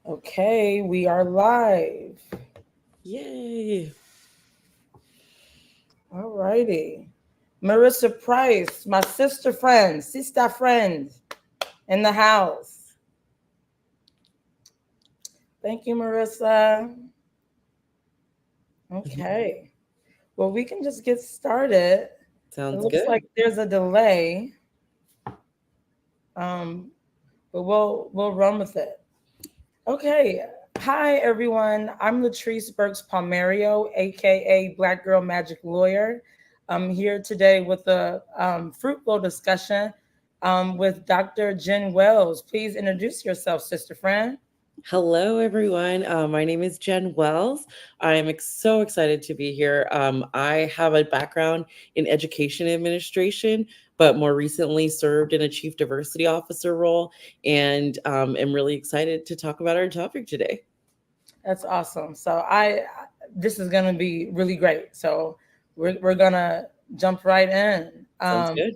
Okay, we are live. Yay. All righty. Marissa Price, my sister friend in the house. Thank you, Marissa. Okay. Well, we can just get started. It Sounds looks like good. there's a delay, um, but we'll run with it. Okay. Hi, everyone. I'm Latrice Burks-Palmerio, aka Black Girl Magic Lawyer. I'm here today with a fruitful discussion with Dr. Jenn Wells. Please introduce yourself, sister friend. Hello, everyone. My name is Jenn Wells. So excited to be here. I have a background in education administration, but more recently served in a chief diversity officer role, and am really excited to talk about our topic today. That's awesome. So this is gonna be really great. So we're gonna jump right in. Sounds good.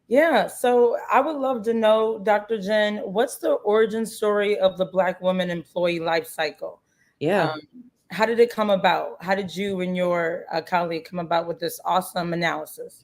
Yeah, so I would love to know, Dr. Jen, what's the origin story of the Black woman employee life cycle? Yeah. Um, how did it come about? How did you and your colleague come about with this awesome analysis?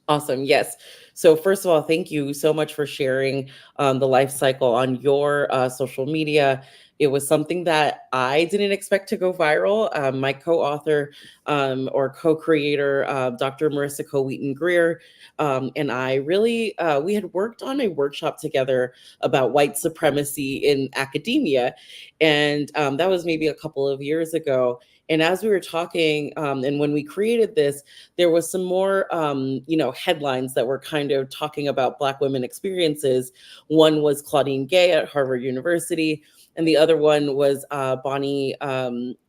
Awesome. Yes. So first of all, thank you so much for sharing the life cycle on your social media. It was something that I didn't expect to go viral. My co-author or co-creator, Dr. Marissa Co-Wheaton-Greer, and I really, we had worked on a workshop together about white supremacy in academia. And that was maybe a couple of years ago. And as we were talking, and when we created this, there was some more headlines that were kind of talking about Black women experiences. One was Claudine Gay at Harvard University, and the other one was Bonnie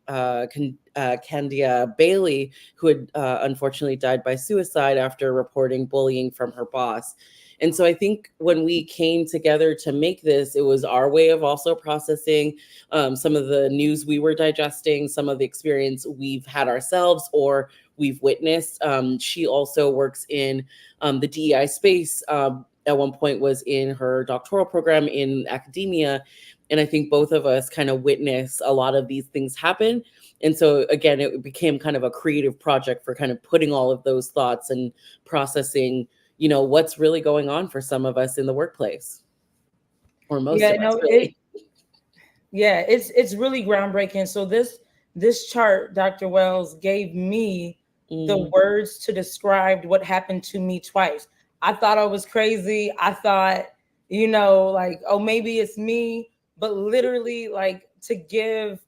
Candia Bailey, who had unfortunately died by suicide after reporting bullying from her boss. And so I think when we came together to make this, it was our way of also processing some of the news we were digesting, some of the experience we've had ourselves or we've witnessed. She also works in the DEI space. At one point was in her doctoral program in academia. And I think both of us kind of witnessed a lot of these things happen. And so again, it became kind of a creative project for kind of putting all of those thoughts and processing, what's really going on for some of us in the workplace, or most Yeah, of us no, really. it's really groundbreaking. So this chart, Dr. Wells gave me the Mm, words to describe what happened to me twice. I thought I was crazy. I thought, like, oh, maybe it's me, but literally like to give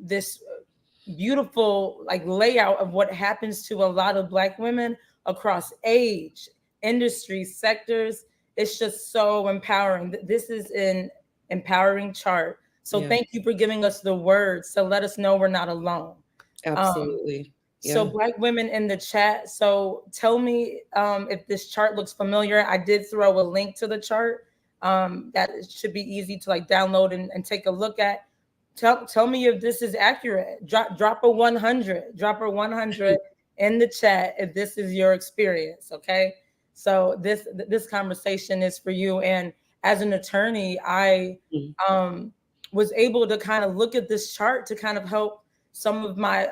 this beautiful like layout of what happens to a lot of Black women across age, industry, sectors. It's just so empowering. This is an empowering chart. So yeah, thank you for giving us the words to let us know we're not alone. Um, absolutely. so Yeah. Black women in the chat. So tell me if this chart looks familiar. I did throw a link to the chart that it should be easy to like download and take a look at. Tell me if this is accurate. Drop a 100. Drop a 100 in the chat if this is your experience. Okay. So this conversation is for you. And as an attorney, I Mm, um, was able to kind of look at this chart to kind of help some of my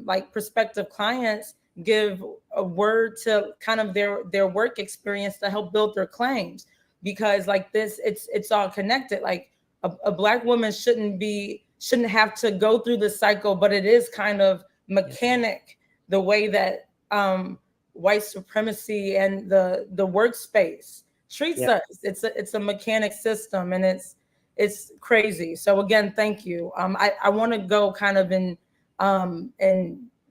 like prospective clients give a word to kind of their work experience to help build their claims, because like this it's all connected. Like a Black woman shouldn't have to go through the cycle, but it is kind of yeah. mechanic the way that white supremacy and the workspace treats Yeah. us. It's a mechanic system, and it's crazy. So again, thank you. I want to go kind of in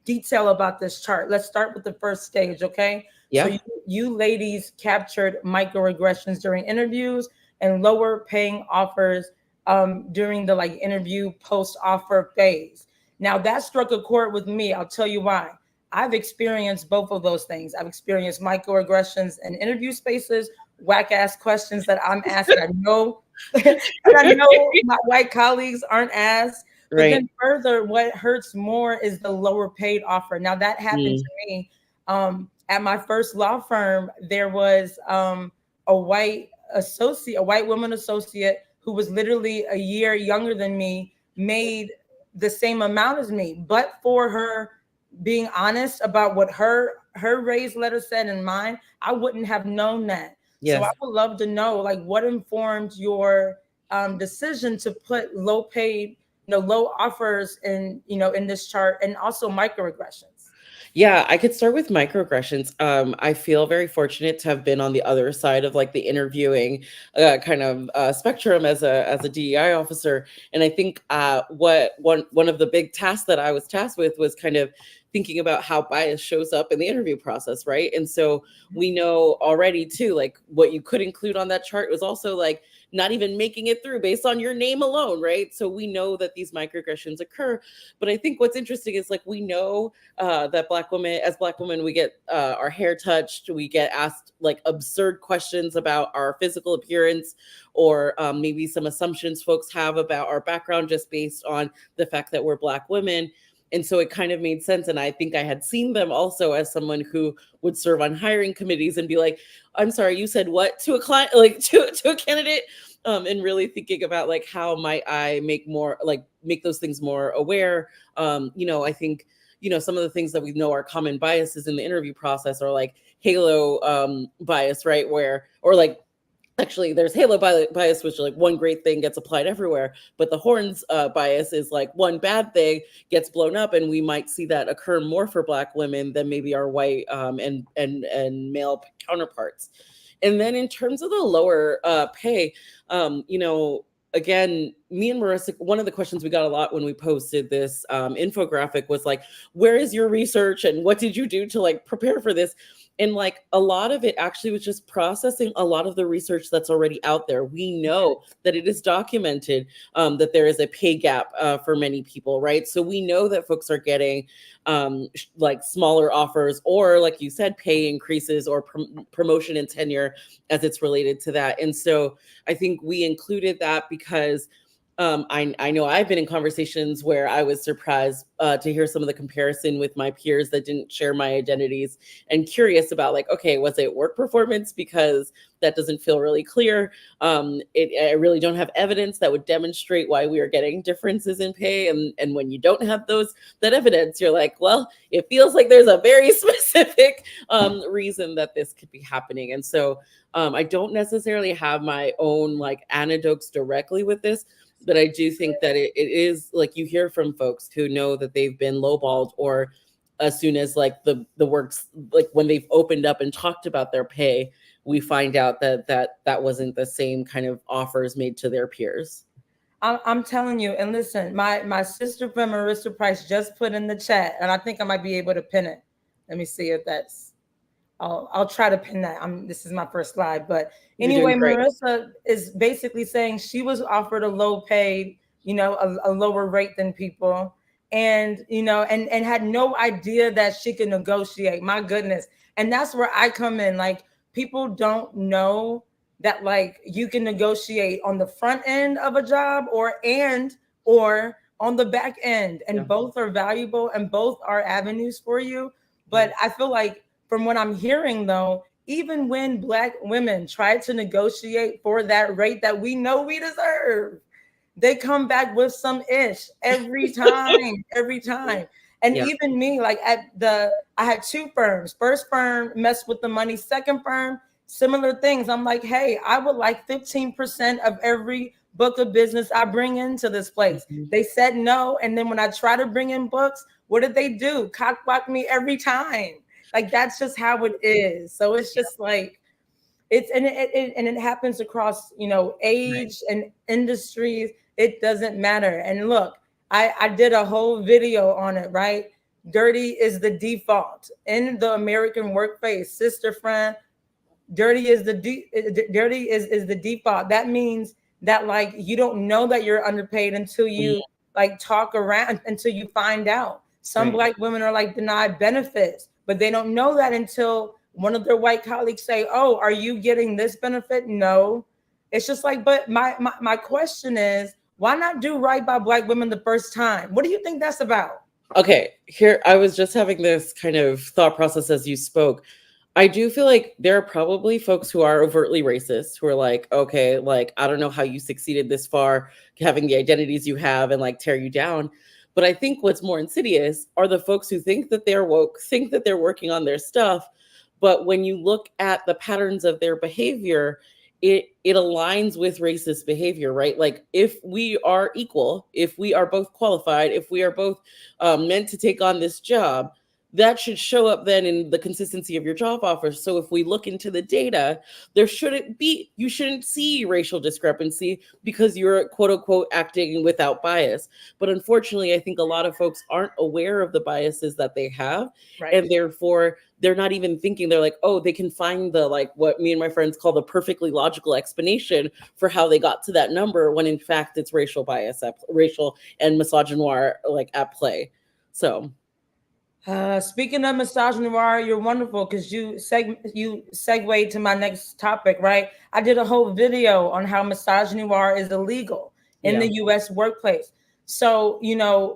detail about this chart. Let's start with the first stage, okay? So Yeah. you ladies captured microaggressions during interviews and lower paying offers during the like interview post offer phase. Now that struck a chord with me. I'll tell you why. I've experienced both of those things. I've experienced microaggressions in interview spaces, whack ass questions that I'm asked that I know that I know my white colleagues aren't asked. But Right. then further, what hurts more is the lower paid offer. Now that happened Mm, to me at my first law firm. There was a white woman associate who was literally a year younger than me made the same amount as me, but for her being honest about what her raised letter said and mine, I wouldn't have known that. So I Yes. would love to know, like, what informed your decision to put low paid, low offers in, in this chart, and also microaggressions. Yeah, I could start with microaggressions. I feel very fortunate to have been on the other side of like the interviewing kind of spectrum as a DEI officer, and I think what one of the big tasks that I was tasked with was kind of thinking about how bias shows up in the interview process, right? And so we know already too, like what you could include on that chart was also like not even making it through based on your name alone, right? So we know that these microaggressions occur, but I think what's interesting is like we know that as Black women, we get our hair touched, we get asked like absurd questions about our physical appearance, or maybe some assumptions folks have about our background just based on the fact that we're Black women. And so it kind of made sense. And I think I had seen them also as someone who would serve on hiring committees and be like, I'm sorry, you said what to a client, like to a candidate? And really thinking about like, how might I make those things more aware? I think, some of the things that we know are common biases in the interview process are like halo bias, right? Or like, actually there's halo bias, which like one great thing gets applied everywhere, but the horns bias is like one bad thing gets blown up, and we might see that occur more for Black women than maybe our white and male counterparts. And then in terms of the lower pay, again, me and Marissa, one of the questions we got a lot when we posted this infographic was like, where is your research and what did you do to like prepare for this? And like a lot of it actually was just processing a lot of the research that's already out there. We know that it is documented that there is a pay gap for many people, right? So we know that folks are getting like smaller offers, or like you said, pay increases or promotion and tenure as it's related to that. And so I think we included that because I know I've been in conversations where I was surprised to hear some of the comparison with my peers that didn't share my identities, and curious about like, okay, was it work performance? Because that doesn't feel really clear. I really don't have evidence that would demonstrate why we are getting differences in pay. And when you don't have that evidence, you're like, well, it feels like there's a very specific reason that this could be happening. And so I don't necessarily have my own like anecdotes directly with this, but I do think that it is like you hear from folks who know that they've been lowballed, or as soon as like the works, like when they've opened up and talked about their pay, we find out that wasn't the same kind of offers made to their peers. I'm telling you, and listen, my sister friend Marissa Price just put in the chat, and I think I might be able to pin it. Let me see if that's. I'll try to pin that. This is my first slide, but anyway, Marissa is basically saying she was offered a low paid, a lower rate than people, and and had no idea that she could negotiate. My goodness. And that's where I come in. Like, people don't know that like you can negotiate on the front end of a job or on the back end, and both are valuable and both are avenues for you. But I feel like, from what I'm hearing though, even when Black women try to negotiate for that rate that we know we deserve, they come back with some ish every time, every time. And even me, like I had two firms. First firm messed with the money. Second firm, similar things. I'm like, hey, I would like 15% of every book of business I bring into this place. They said no. And then when I try to bring in books, what did they do? Cock block me every time. Like, that's just how it is. So it's just like, it happens across, age and industries. It doesn't matter. And look, I did a whole video on it, right? Dirty is the default in the American workplace. Sister friend, dirty is the default. That means that like you don't know that you're underpaid until you like talk around, until you find out. Some Black women are like denied benefits, but they don't know that until one of their white colleagues say, oh, are you getting this benefit? No. It's just like, but my question is, why not do right by Black women the first time? What do you think that's about? Okay, here, I was just having this kind of thought process as you spoke. I do feel like there are probably folks who are overtly racist who are like, okay, like, I don't know how you succeeded this far, having the identities you have and like tear you down. But I think what's more insidious are the folks who think that they're woke, think that they're working on their stuff. But when you look at the patterns of their behavior, it aligns with racist behavior, right? Like if we are equal, if we are both qualified, if we are both meant to take on this job, that should show up then in the consistency of your job offers. So if we look into the data, you shouldn't see racial discrepancy because you're quote unquote acting without bias. But unfortunately, I think a lot of folks aren't aware of the biases that they have. Right. And therefore they're not even thinking, they're like, oh, they can find the, like what me and my friends call the perfectly logical explanation for how they got to that number, when in fact it's racial bias, racial and misogynoir like at play. So speaking of misogynoir, you're wonderful because you segued to my next topic, right? I did a whole video on how misogynoir is illegal in the U.S. workplace. So,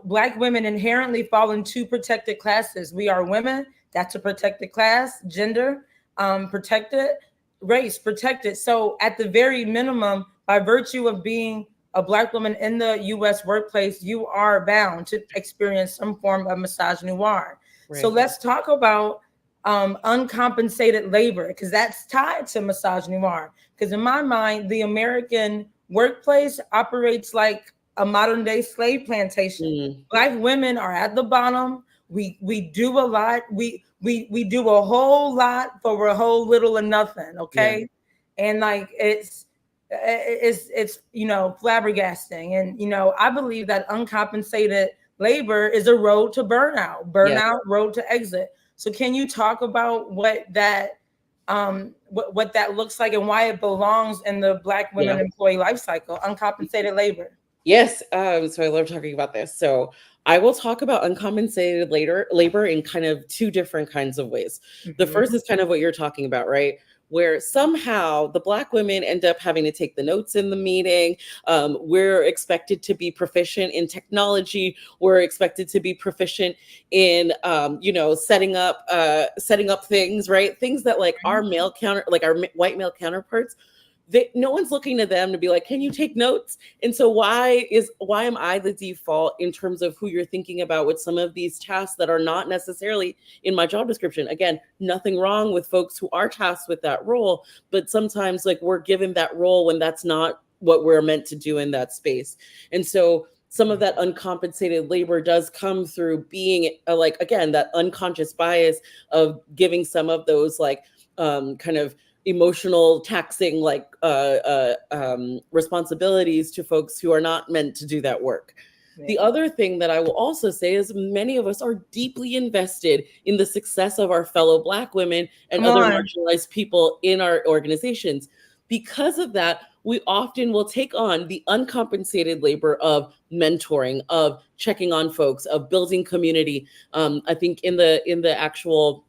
Black women inherently fall in two protected classes. We are women, that's a protected class, gender, protected, race, protected. So at the very minimum, by virtue of being a Black woman in the U.S. workplace, you are bound to experience some form of misogynoir. Right. So let's talk about uncompensated labor, because that's tied to misogynoir. Because in my mind, the American workplace operates like a modern day slave plantation. Black women are at the bottom. We do a lot. We do a whole lot for a whole little or nothing. Okay, and like it's flabbergasting. And I believe that uncompensated labor is a road to burnout, road to exit. So can you talk about what that what that looks like and why it belongs in the Black women employee life cycle, uncompensated labor? Yes. So I love talking about this. So I will talk about uncompensated labor in kind of two different kinds of ways. The first is kind of what you're talking about, right? Where somehow the Black women end up having to take the notes in the meeting. We're expected to be proficient in technology. We're expected to be proficient in, setting up things, right? Things that like our white male counterparts, no one's looking to them to be like, can you take notes? And so why am I the default in terms of who you're thinking about with some of these tasks that are not necessarily in my job description? Again, nothing wrong with folks who are tasked with that role, but sometimes like we're given that role when that's not what we're meant to do in that space. And so some of that uncompensated labor does come through being again, that unconscious bias of giving some of those kind of emotional taxing responsibilities to folks who are not meant to do that work. The other thing that I will also say is many of us are deeply invested in the success of our fellow Black women and other marginalized people in our organizations. Because of that, we often will take on the uncompensated labor of mentoring, of checking on folks, of building community. I think in the actual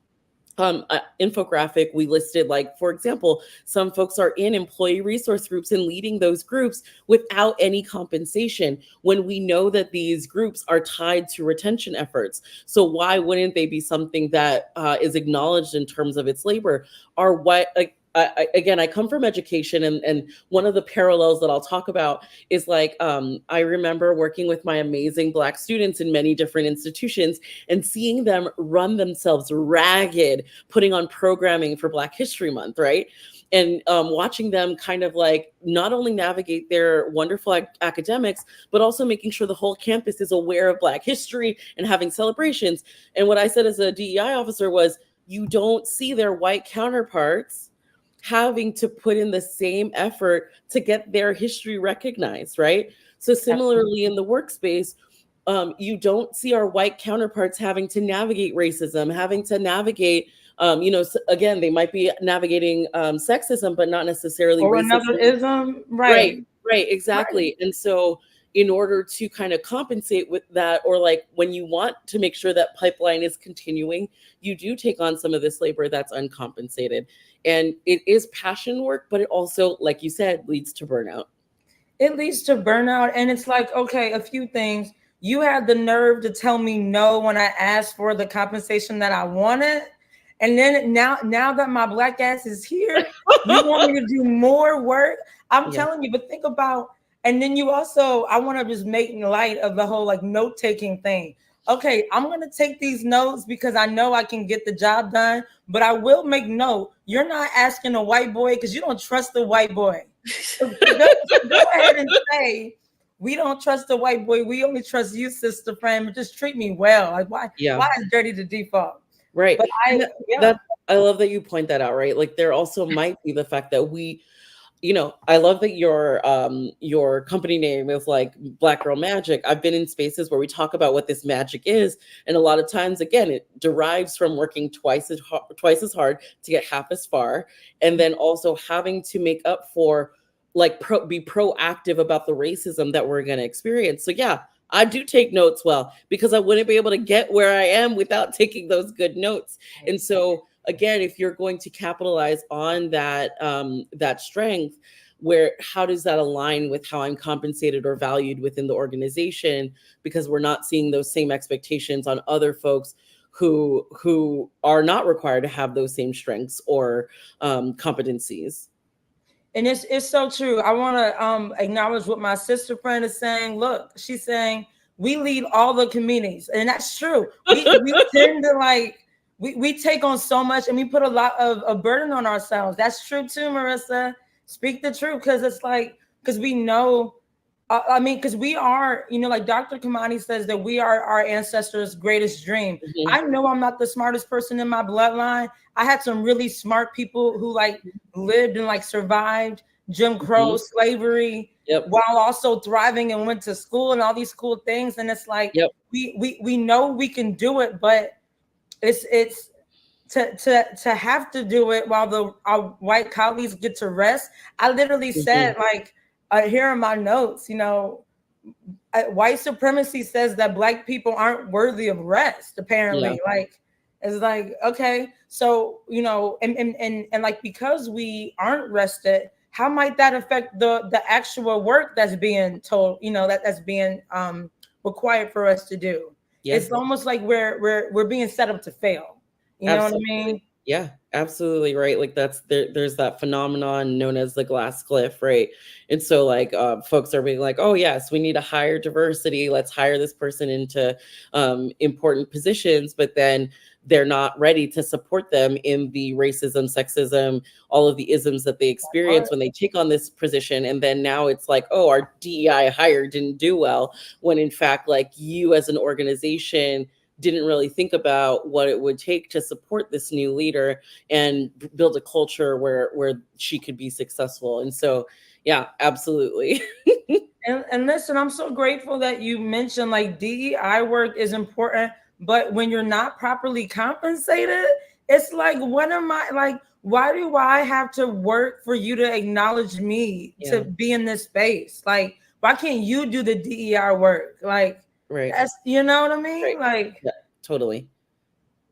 infographic, we listed, for example, some folks are in employee resource groups and leading those groups without any compensation when we know that these groups are tied to retention efforts. So why wouldn't they be something that is acknowledged in terms of its labor? I come from education, and one of the parallels that I'll talk about is I remember working with my amazing Black students in many different institutions and seeing them run themselves ragged, putting on programming for Black History Month, right? And watching them kind of not only navigate their wonderful academics, but also making sure the whole campus is aware of Black history and having celebrations. And what I said as a DEI officer was, you don't see their white counterparts having to put in the same effort to get their history recognized, right? So similarly in the workspace, you don't see our white counterparts having to navigate racism, having to navigate, again, they might be navigating sexism, but not necessarily or racism. Another ism, right? Right, exactly. Right. And so in order to kind of compensate with that, or when you want to make sure that pipeline is continuing, you do take on some of this labor that's uncompensated. And it is passion work, but it also, like you said, leads to burnout. It leads to burnout. And it's okay, a few things. You had the nerve to tell me no when I asked for the compensation that I wanted. And then now that my Black ass is here, you want me to do more work? I'm telling you, but think about, and then you also, I want to just make light of the whole like note-taking thing. Okay, I'm going to take these notes because I know I can get the job done, but I will make note, you're not asking a white boy because you don't trust the white boy. So go ahead and say, we don't trust the white boy. We only trust you, sister friend, but just treat me well. Like why is dirty the default? Right. But I love that you point that out, right? Like there also might be the fact that we, I love that your company name is like Black Girl Magic. I've been in spaces where we talk about what this magic is, and a lot of times, again, it derives from working twice as hard to get half as far, and then also having to make up for, like, be proactive about the racism that we're going to experience. So yeah, I do take notes well, because I wouldn't be able to get where I am without taking those good notes. And so again, if you're going to capitalize on that strength, how does that align with how I'm compensated or valued within the organization? Because we're not seeing those same expectations on other folks who are not required to have those same strengths or competencies. And it's so true. I want to acknowledge what my sister friend is saying. Look, she's saying we lead all the communities, and that's true. We tend to like we take on so much, and we put a lot of burden on ourselves. That's true too, Marissa. Speak the truth, because it's like, because we know. Because we are, like Dr. Kamani says, that we are our ancestors' greatest dream. Mm-hmm. I know I'm not the smartest person in my bloodline. I had some really smart people who like lived and like survived Jim Crow, slavery, while also thriving and went to school and all these cool things. And it's like, we know we can do it, but it's to have to do it while our white colleagues get to rest. I literally said, like, here are my notes, white supremacy says that Black people aren't worthy of rest, apparently. Like, it's like, okay, so, and like, because we aren't rested, how might that affect the actual work that's being told, that's being required for us to do? It's almost like we're being set up to fail. You know what I mean? Yeah, absolutely right. Like there's that phenomenon known as the glass cliff, right? And so like folks are being like, oh yes, we need to hire diversity. Let's hire this person into important positions, but then they're not ready to support them in the racism, sexism, all of the isms that they experience when they take on this position. And then now it's like, oh, our DEI hire didn't do well, when in fact, like, you as an organization didn't really think about what it would take to support this new leader and build a culture where she could be successful. And so, yeah, absolutely. and listen, I'm so grateful that you mentioned like DEI work is important, but when you're not properly compensated, it's like, what am I like? Why do I have to work for you to acknowledge me to be in this space? Like, why can't you do the DEI work? Like, right. That's, you know what I mean? Right. Like, totally.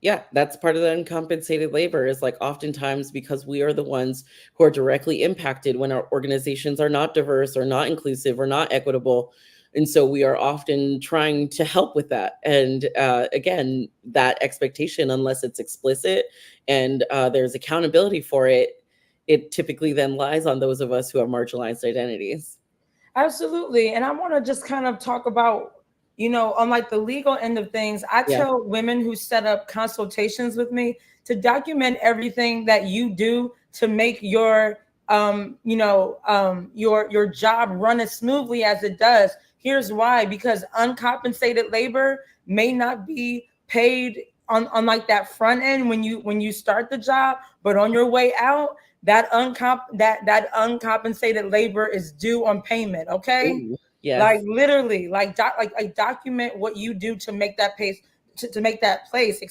Yeah, that's part of the uncompensated labor, is like oftentimes because we are the ones who are directly impacted when our organizations are not diverse or not inclusive or not equitable. And so we are often trying to help with that. And again, that expectation, unless it's explicit and there's accountability for it, it typically then lies on those of us who have marginalized identities. Absolutely. And I want to just kind of talk about, on like the legal end of things, I tell women who set up consultations with me to document everything that you do to make your your job run as smoothly as it does. Here's why: because uncompensated labor may not be paid on like that front end when you start the job, but on your way out, that uncompensated labor is due on payment. Okay. Ooh. Yes. Like literally, like document what you do to make that place, to make that place,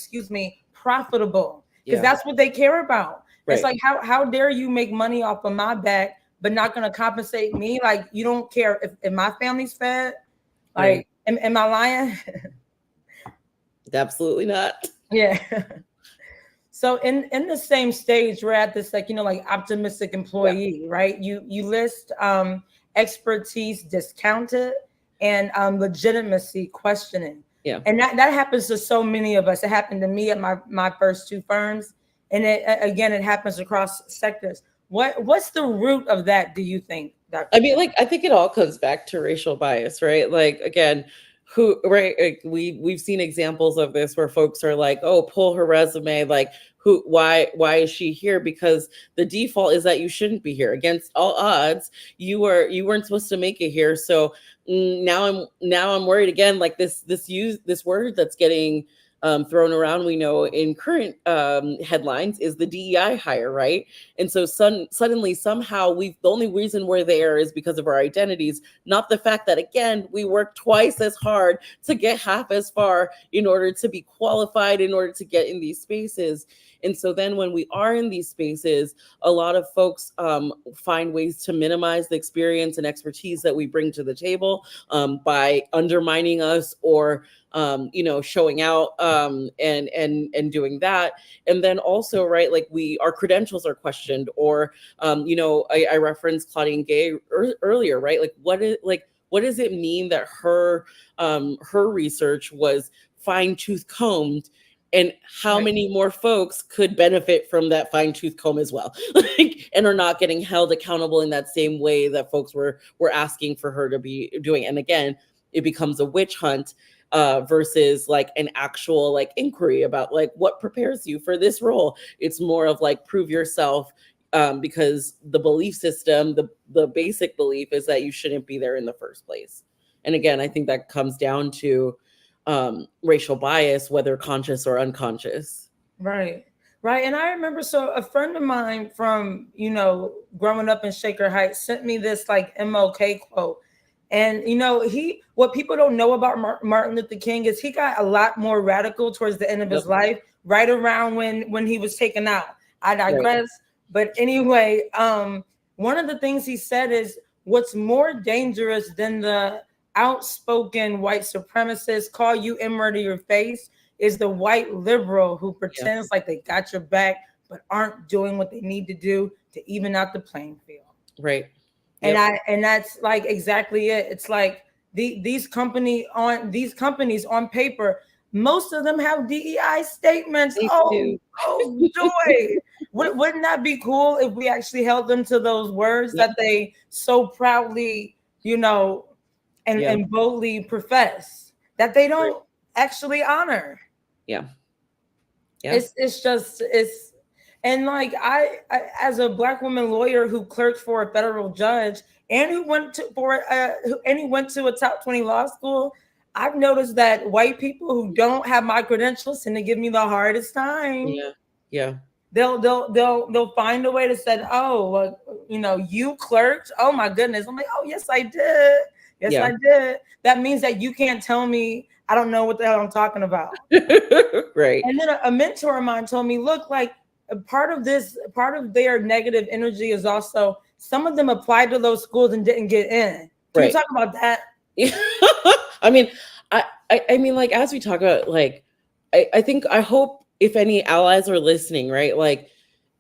profitable, because that's what they care about. Right. It's like, how dare you make money off of my back, but not going to compensate me? Like, you don't care if my family's fed. Like, right. Am I lying? Absolutely not. Yeah. So in the same stage, we're at this like optimistic employee, right? You list expertise discounted and legitimacy questioning. Yeah. And that happens to so many of us. It happened to me at my first two firms. And again, it happens across sectors. What's the root of that, do you think, Dr.? I mean, like, I think it all comes back to racial bias, right? Like, again, right? Like, we've seen examples of this where folks are like, "Oh, pull her resume." Like, why is she here? Because the default is that you shouldn't be here. Against all odds, you weren't supposed to make it here. So now I'm worried again. Like, this word that's getting thrown around, we know in current headlines, is the DEI hire, right? And so suddenly, somehow, the only reason we're there is because of our identities, not the fact that, again, we work twice as hard to get half as far in order to be qualified, in order to get in these spaces. And so then when we are in these spaces, a lot of folks find ways to minimize the experience and expertise that we bring to the table by undermining us, or showing out, and doing that. And then also, right, like, our credentials are questioned, or I referenced Claudine Gay earlier, right? Like, what does it mean that her research was fine-tooth combed, and how Right. many more folks could benefit from that fine-tooth comb as well, like, and are not getting held accountable in that same way that folks were asking for her to be doing. And again, it becomes a witch hunt versus like an actual like inquiry about like what prepares you for this role. It's more of like, prove yourself, because the belief system, the basic belief is that you shouldn't be there in the first place. And again, I think that comes down to racial bias, whether conscious or unconscious. Right. Right. And I remember, so a friend of mine from, growing up in Shaker Heights sent me this like MLK quote. And, what people don't know about Martin Luther King is he got a lot more radical towards the end of his Yep. life, right around when he was taken out. I digress. Right. But anyway, one of the things he said is, what's more dangerous than the outspoken white supremacists call you inward to your face is the white liberal who pretends like they got your back, but aren't doing what they need to do to even out the playing field. Right. Yep. And that's like exactly it. It's like these companies on paper, most of them have DEI statements. They do. Oh joy. Wouldn't that be cool if we actually held them to those words that they so proudly, and boldly profess, that they don't actually honor? Yeah. It's and like I as a Black woman lawyer who clerked for a federal judge and who went to a top 20 law school, I've noticed that white people who don't have my credentials tend to give me the hardest time. Yeah. They'll find a way to say, oh, well, you clerked. Oh my goodness. I'm like, oh yes, I did. Yes, I did. That means that you can't tell me I don't know what the hell I'm talking about. Right. And then a mentor of mine told me, look, like part of their negative energy is also some of them applied to those schools and didn't get in. Can you talk about that? I mean, I mean, like, as we talk about, like, I hope if any allies are listening, right? Like,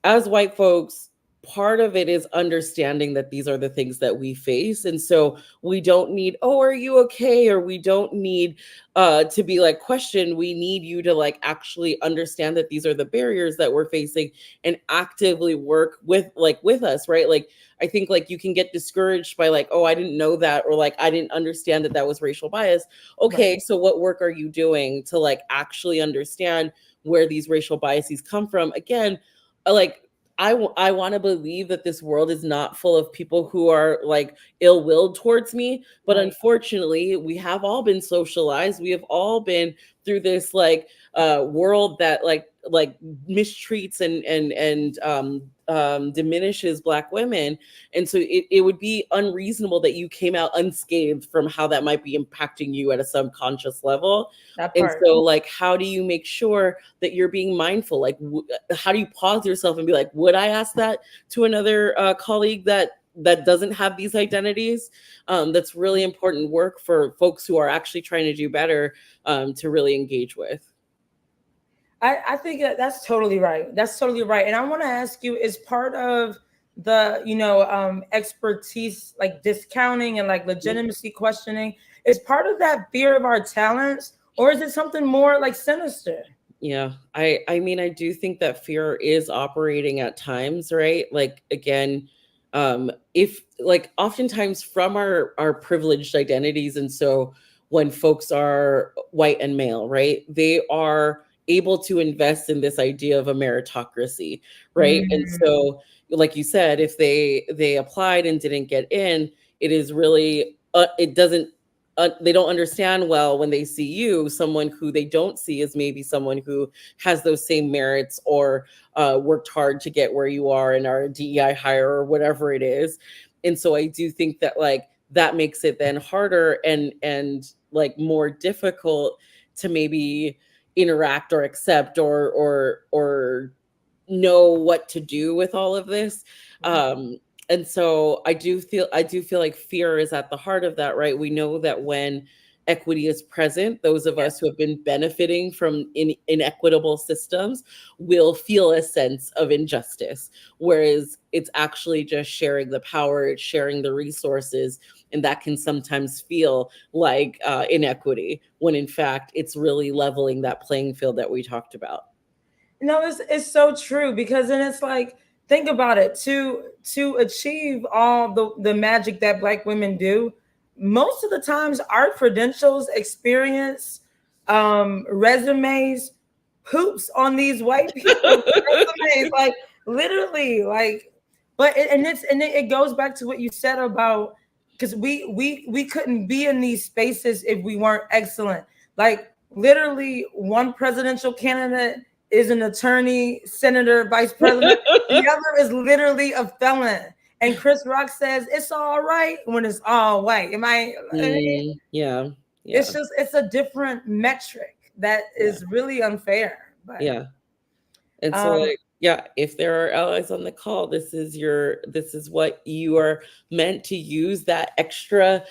as white folks, part of it is understanding that these are the things that we face. And so we don't need, oh, are you okay? Or we don't need to be like questioned. We need you to like actually understand that these are the barriers that we're facing and actively work with us, right? Like, I think like you can get discouraged by like, oh, I didn't know that, or like, I didn't understand that was racial bias. Okay, right. So what work are you doing to like actually understand where these racial biases come from? Again, like, I want to believe that this world is not full of people who are like ill-willed towards me, but unfortunately, we have all been socialized. We have all been through this like world that like mistreats and diminishes Black women, and so it would be unreasonable that you came out unscathed from how that might be impacting you at a subconscious level. And so, like, how do you make sure that you're being mindful? Like, how do you pause yourself and be like, would I ask that to another colleague that doesn't have these identities? That's really important work for folks who are actually trying to do better to really engage with. I think that's totally right. That's totally right. And I want to ask you, is part of the, expertise, like discounting and like legitimacy questioning, is part of that fear of our talents, or is it something more like sinister? Yeah. I mean, I do think that fear is operating at times, right? Like again, if like oftentimes from our privileged identities, and so when folks are white and male, right, they are able to invest in this idea of a meritocracy, right? And Mm, so like you said, if they applied and didn't get in, it is really it doesn't they don't understand well when they see you, someone who they don't see as maybe someone who has those same merits, or worked hard to get where you are and are a DEI hire or whatever it is. And so I do think that like that makes it then harder and like more difficult to maybe interact or accept or know what to do with all of this. And so I do feel like fear is at the heart of that, right? We know that when equity is present, those of yeah. us who have been benefiting from inequitable systems will feel a sense of injustice, whereas it's actually just sharing the power, it's sharing the resources, and that can sometimes feel like inequity, when in fact it's really leveling that playing field that we talked about. No, it's so true, because then it's like, think about it, to achieve all the magic that Black women do, most of the times our credentials, experience, resumes, poops on these white people's resumes, like literally, like. But it goes back to what you said about, because we couldn't be in these spaces if we weren't excellent. Like literally, one presidential candidate is an attorney, senator, vice president. The other is literally a felon. And Chris Rock says it's all right when it's all white. Am I? Yeah, It's yeah, just, it's a different metric that yeah, is really unfair. But yeah. And so um, like, yeah, if there are allies on the call, this is what you are meant to use that extra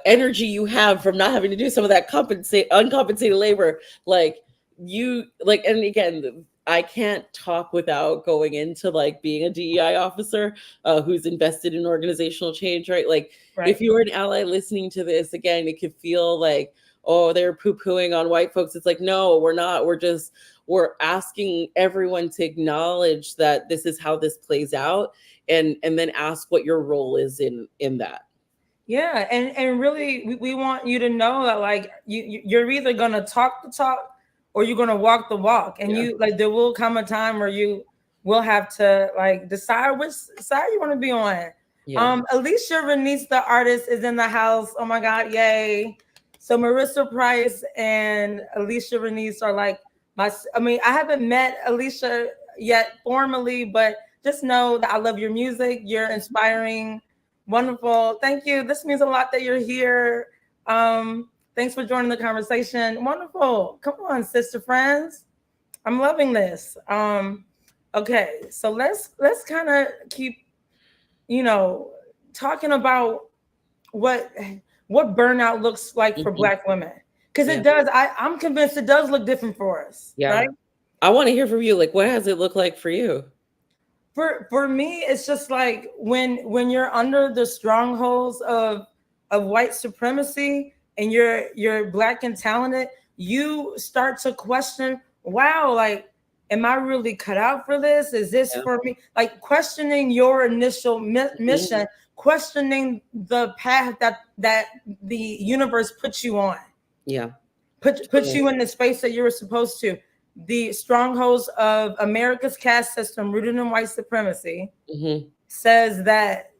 energy you have from not having to do some of that compensate uncompensated labor. Like you like, and again, I can't talk without going into like being a DEI officer who's invested in organizational change, right? Like if right. you were an ally listening to this, again, it could feel like, oh, they're poo-pooing on white folks. It's like, no, we're not. We're asking everyone to acknowledge that this is how this plays out, and then ask what your role is in that. Yeah, and really, we want you to know that like you're either gonna talk the talk or you're gonna walk the walk, and Yeah, you like there will come a time where you will have to like decide which side you want to be on. yeah. Alicia Renice, the artist, is in the house. Oh my God, yay! So Marissa Price and Alicia Renice are like my. I mean, I haven't met Alicia yet formally, but just know that I love your music. You're inspiring. Wonderful. Thank you. This means a lot that you're here. Thanks for joining the conversation. Wonderful. Come on, sister friends. I'm loving this. Okay, so let's kind of keep, you know, talking about what what burnout looks like for Mhm. Black women. Because Yeah, it does, I'm convinced it does look different for us, yeah. right? I want to hear from you. Like, what has it looked like for you? For me, it's just like when you're under the strongholds of white supremacy and you're Black and talented, you start to question, wow, like, am I really cut out for this? Is this Yeah. for me? Like questioning your initial Mhm. mission, questioning the path that the universe puts you on, Yeah. puts Totally. you in the space that you were supposed to. The strongholds of America's caste system, rooted in white supremacy, Mhm. says that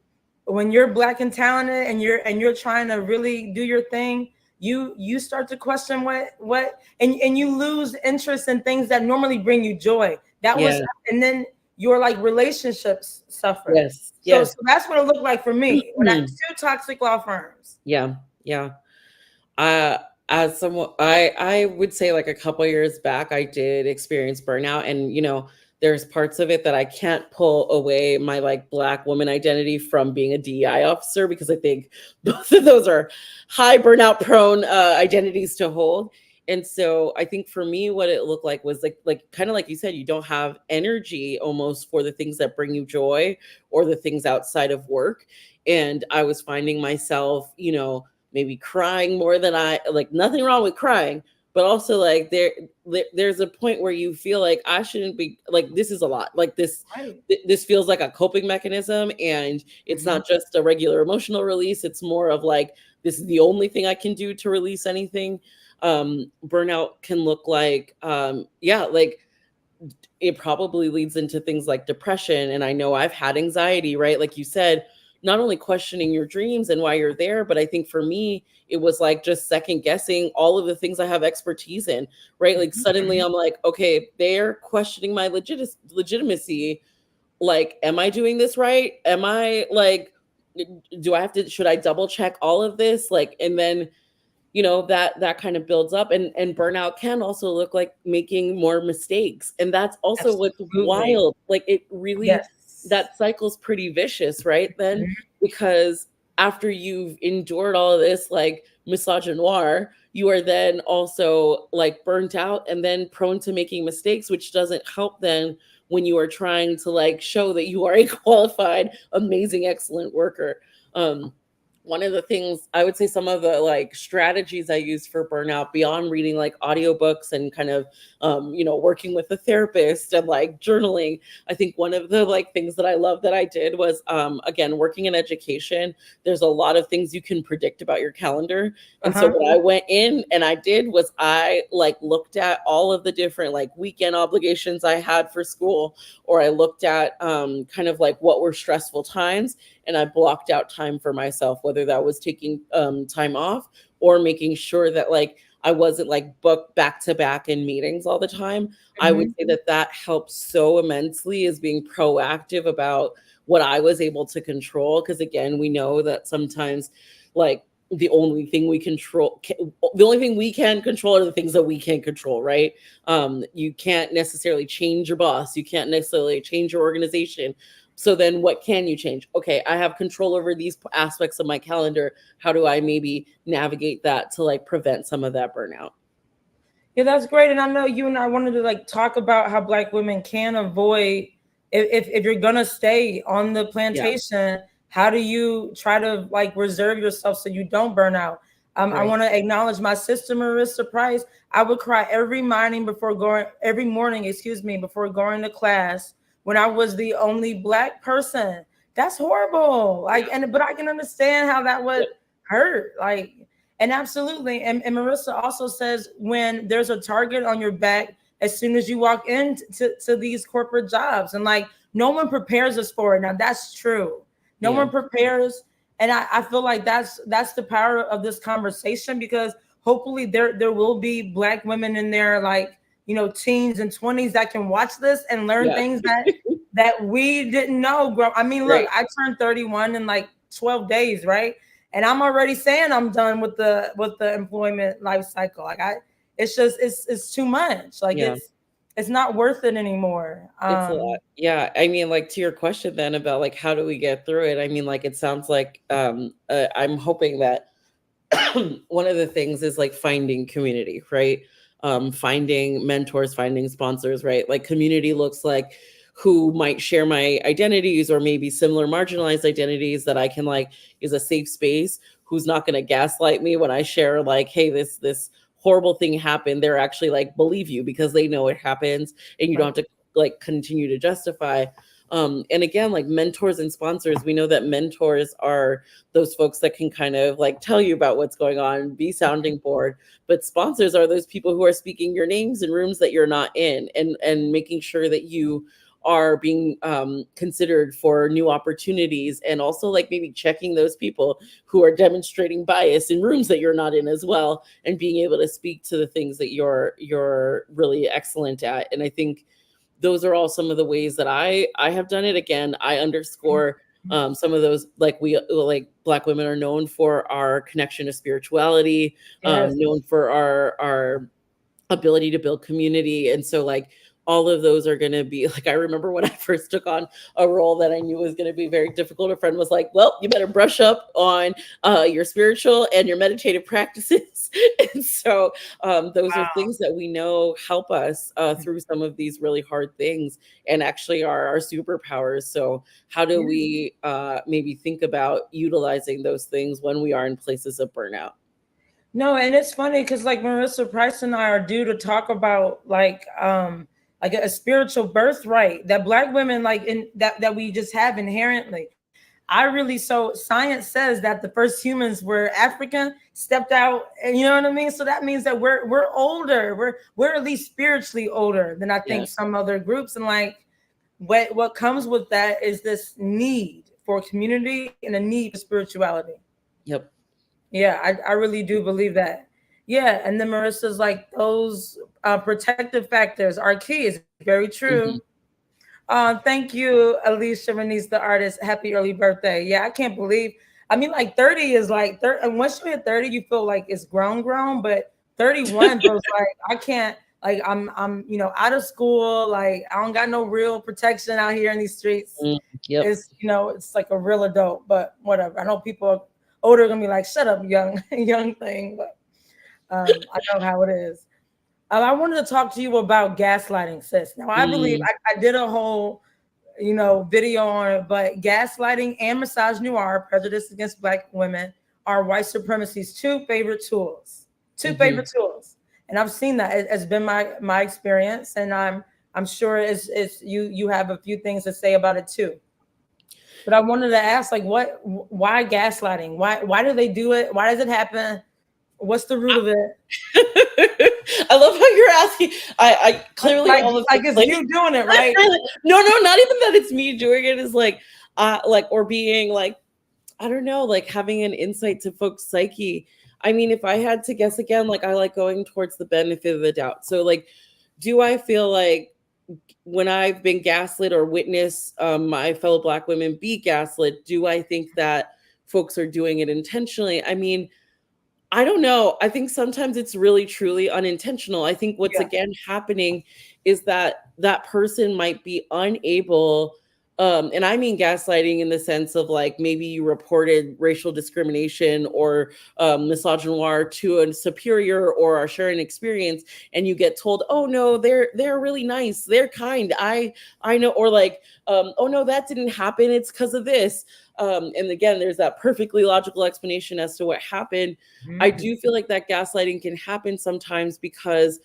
when you're Black and talented and you're trying to really do your thing, you start to question what and you lose interest in things that normally bring you joy. That was, Yeah. and then your like relationships suffer. Yes. So Yes. that's what it looked like for me when I had two toxic law firms. Yeah. Yeah. Uh, as someone, I would say like a couple years back, I did experience burnout, and there's parts of it that I can't pull away my like Black woman identity from being a DEI officer, because I think both of those are high burnout prone identities to hold. And so I think for me, what it looked like was like kind of like you said, you don't have energy almost for the things that bring you joy or the things outside of work. And I was finding myself, maybe crying more than I like, nothing wrong with crying, but also like there's a point where you feel like I shouldn't be, like, this is a lot, like Right. this feels like a coping mechanism, and it's Mhm. not just a regular emotional release. It's more of like, this is the only thing I can do to release anything. Burnout can look like, yeah, like it probably leads into things like depression. And I know I've had anxiety, right? Like you said, not only questioning your dreams and why you're there, but I think for me, it was like just second guessing all of the things I have expertise in, right? Like suddenly Mhm. I'm like, okay, they're questioning my legitimacy. Like, am I doing this right? Am I like, do I have to, should I double check all of this? Like, and then that kind of builds up, and burnout can also look like making more mistakes, and that's also what's Absolutely. wild. Like, it really, Yes. that cycle's pretty vicious, right? Then, Mhm. because after you've endured all of this like misogynoir, you are then also like burnt out and then prone to making mistakes, which doesn't help then when you are trying to like show that you are a qualified, amazing, excellent worker. One of the things I would say, some of the like strategies I use for burnout, beyond reading like audiobooks and kind of working with a therapist and like journaling, I think one of the like things that I love that I did was, again, working in education, there's a lot of things you can predict about your calendar. And so Uh-huh. what I went in and I did was I like looked at all of the different like weekend obligations I had for school, or I looked at kind of like what were stressful times, and I blocked out time for myself, whether that was taking time off or making sure that like I wasn't like booked back to back in meetings all the time. I would Mhm. say that that helps so immensely, is being proactive about what I was able to control. Because again, we know that sometimes like the only thing we control, the only thing we can control are the things that we can control, right? You can't necessarily change your boss, you can't necessarily change your organization. So then what can you change? Okay, I have control over these aspects of my calendar. How do I maybe navigate that to like prevent some of that burnout? Yeah, that's great. And I know you and I wanted to like talk about how Black women can avoid, if you're gonna stay on the Yeah, plantation, how do you try to like reserve yourself so you don't burn out? I right. want to acknowledge my sister Marissa Price. I would cry every morning, excuse me, before going to class when I was the only Black person. That's horrible. Like, Yeah. but I can understand how that would Yep. hurt. Like, and absolutely. And Marissa also says when there's a target on your back as soon as you walk into to these corporate jobs, and like no one prepares us for it. Now that's true. No Yeah. one prepares. And I feel like that's the power of this conversation, because hopefully there will be Black women in there, like, teens and 20s, that can watch this and learn Yeah. things that we didn't know. I mean, look, Right. I turned 31 in like 12 days, right? And I'm already saying I'm done with the employment life cycle. Like, it's just it's too much. Like, Yeah. it's not worth it anymore. It's a lot. Yeah. I mean, like, to your question then about like how do we get through it? I mean, like, it sounds like I'm hoping that one of the things is like finding community, right? Finding mentors, finding sponsors, right? Like, community looks like who might share my identities, or maybe similar marginalized identities, that I can like is a safe space, who's not going to gaslight me when I share like, hey, this horrible thing happened. They're actually like believe you because they know it happens, and you don't Right. have to like continue to justify. And again, like mentors and sponsors, we know that mentors are those folks that can kind of like tell you about what's going on, be sounding board. But sponsors are those people who are speaking your names in rooms that you're not in, and making sure that you are being considered for new opportunities, and also like maybe checking those people who are demonstrating bias in rooms that you're not in as well, and being able to speak to the things that you're really excellent at. And I think those are all some of the ways that I have done it. Again, I underscore some of those, like we like Black women are known for our connection to spirituality, Yes. known for our ability to build community. And so like all of those are going to be like, I remember when I first took on a role that I knew was going to be very difficult, a friend was like, well, you better brush up on your spiritual and your meditative practices. And so those are Wow. things that we know help us through some of these really hard things, and actually are our superpowers. So how do Yeah. we maybe think about utilizing those things when we are in places of burnout? No, and it's funny because like Marissa Price and I are due to talk about like a spiritual birthright that Black women like in that we just have inherently. I really, so science says that the first humans were African, stepped out, and you know what I mean. So that means that we're older. We're at least spiritually older than I Yeah. think some other groups. And like what comes with that is this need for community and a need for spirituality. Yep. Yeah, I really do believe that. Yeah, and then Marissa's like those protective factors are key. It's very true. Hmm. Thank you, Alicia Renice, the artist. Happy early birthday. Yeah, I can't believe. I mean, like 30 is like 30, and once you hit 30, you feel like it's grown, but 31 feels like I can't, like I'm out of school, like I don't got no real protection out here in these streets. Yep. It's it's like a real adult, but whatever. I know people older are gonna be like, shut up, young, young thing, but I know how it is. I wanted to talk to you about gaslighting, sis. Now, I believe Mm. I did a whole, video on it, but gaslighting and misogynoir, prejudice against Black women, are white supremacy's two favorite tools. Two Hmm. favorite tools, and I've seen that. It's been my experience, and I'm sure it's you have a few things to say about it too. But I wanted to ask, like, why gaslighting? Why do they do it? Why does it happen? What's the root of it? I love how you're asking. I clearly Like, all of like this, it's you doing it, right? no, not even that it's me doing it is like or being like, I don't know, like having an insight to folks' psyche. I mean, if I had to guess again, like I like going towards the benefit of the doubt. So like, do I feel like when I've been gaslit or witness my fellow Black women be gaslit, do I think that folks are doing it intentionally? I mean, I don't know. I think sometimes it's really truly unintentional. I think what's Yeah. again happening is that that person might be unable, and I mean gaslighting in the sense of like maybe you reported racial discrimination or misogynoir to a superior or are sharing experience, and you get told, "Oh no, they're really nice, they're kind. I know," or like, "Oh no, that didn't happen. It's because of this." And again, there's that perfectly logical explanation as to what happened. I Mhm. do feel like that gaslighting can happen sometimes because,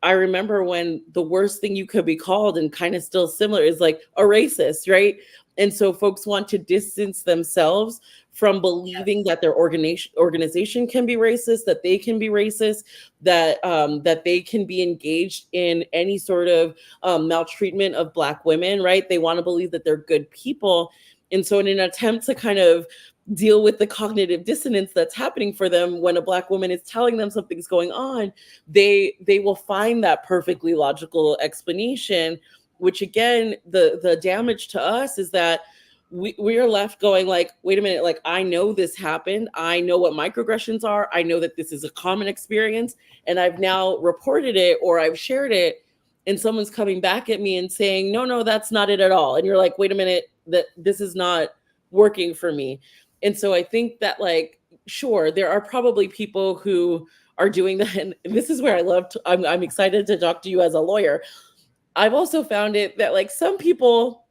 I remember when the worst thing you could be called and kind of still similar is like a racist, right? And so folks want to distance themselves from believing that their organization can be racist, that they can be racist, that they can be engaged in any sort of maltreatment of Black women, right? They want to believe that they're good people. And so in an attempt to kind of deal with the cognitive dissonance that's happening for them when a Black woman is telling them something's going on, they will find that perfectly logical explanation, which again, the damage to us is that we are left going like, wait a minute, like I know this happened, I know what microaggressions are, I know that this is a common experience, and I've now reported it or I've shared it, and someone's coming back at me and saying, no, that's not it at all, and you're like, wait a minute, that this is not working for me. And so I think that, like, sure, there are probably people who are doing that. And this is where I'm excited to talk to you as a lawyer. I've also found it that, like, some people,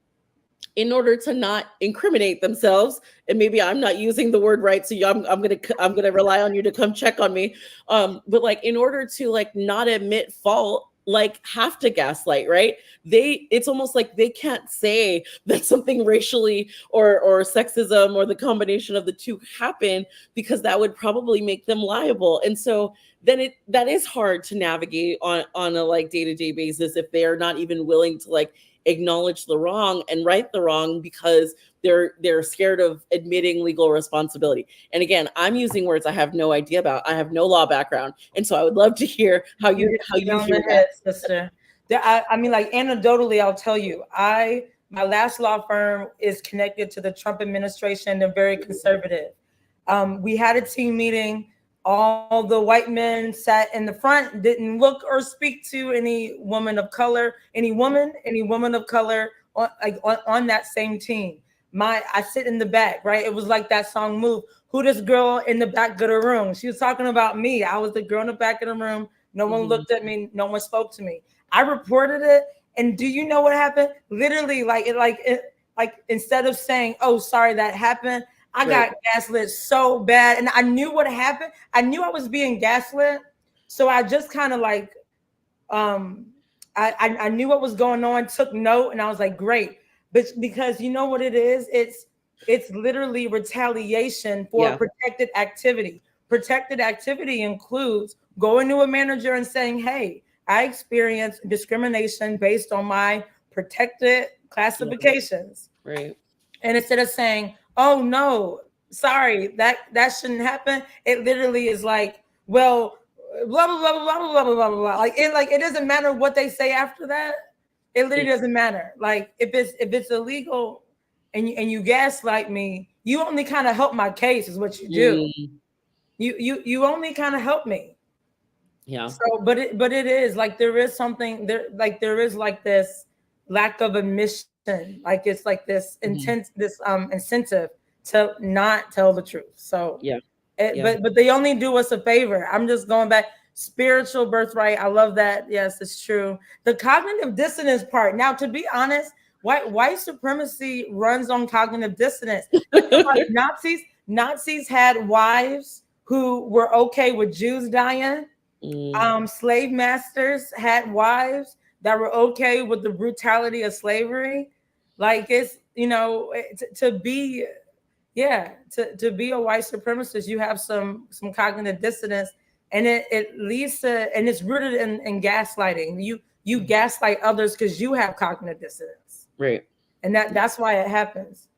in order to not incriminate themselves, and maybe I'm not using the word right, so I'm gonna rely on you to come check on me. But like, in order to like not admit fault, like have to gaslight, right? It's almost like they can't say that something racially or sexism or the combination of the two happened, because that would probably make them liable. And so then that is hard to navigate on a like day-to-day basis if they are not even willing to like acknowledge the wrong and right the wrong, because they're scared of admitting legal responsibility. And again, I'm using words I have no idea about. I have no law background, and so I would love to hear how You you hit how the nail you on hear the that. head, sister. I mean, like anecdotally, I'll tell you, my last law firm is connected to the Trump administration. They're very conservative. We had a team meeting. All the white men sat in the front, didn't look or speak to any woman of color, any woman of color on that same team. I sit in the back, right? It was like that song Move. Who this girl in the back of the room? She was talking about me. I was the girl in the back of the room. No one Mhm. looked at me. No one spoke to me. I reported it. And do you know what happened? Literally, like instead of saying, "Oh, sorry that happened," I got gaslit so bad, and I knew what happened. I knew I was being gaslit, so I just kind of like, um, I knew what was going on, took note, and I was like, great, but because you know what it is, it's literally retaliation for protected activity. Protected activity includes going to a manager and saying, hey, I experienced discrimination based on my protected classifications. Right. And instead of saying, oh no, sorry, that shouldn't happen, it literally is like, well, blah blah blah blah blah blah blah blah. Like it doesn't matter what they say after that. It literally doesn't matter. Like if it's illegal and you gaslight me, you only kind of help my case is what you do. You only kind of help me. Yeah. So but it is like there is something there, like there is like this lack of admission, like it's like this intense this incentive to not tell the truth. So but they only do us a favor. I'm just going back. Spiritual birthright. I love that. Yes, it's true. The cognitive dissonance part. Now, to be honest, white supremacy runs on cognitive dissonance. Nazis had wives who were okay with Jews dying. Slave masters had wives that were okay with the brutality of slavery. Like it's, you know, to be a white supremacist, you have some cognitive dissonance, and it leads to, and it's rooted in gaslighting. You gaslight others because you have cognitive dissonance, right? And that's why it happens.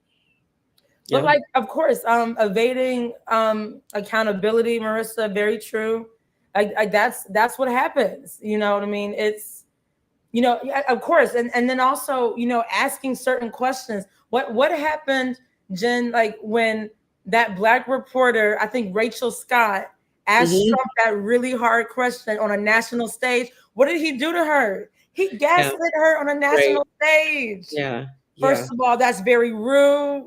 But like, of course, evading accountability, Marissa, very true. Like that's what happens. You know what I mean? It's, you know, of course, and then also, you know, asking certain questions. What happened, Jen? Like when that Black reporter, I think Rachel Scott, asked Trump that really hard question on a national stage. What did he do to her? He gaslit her on a national stage. Yeah. First of all, that's very rude.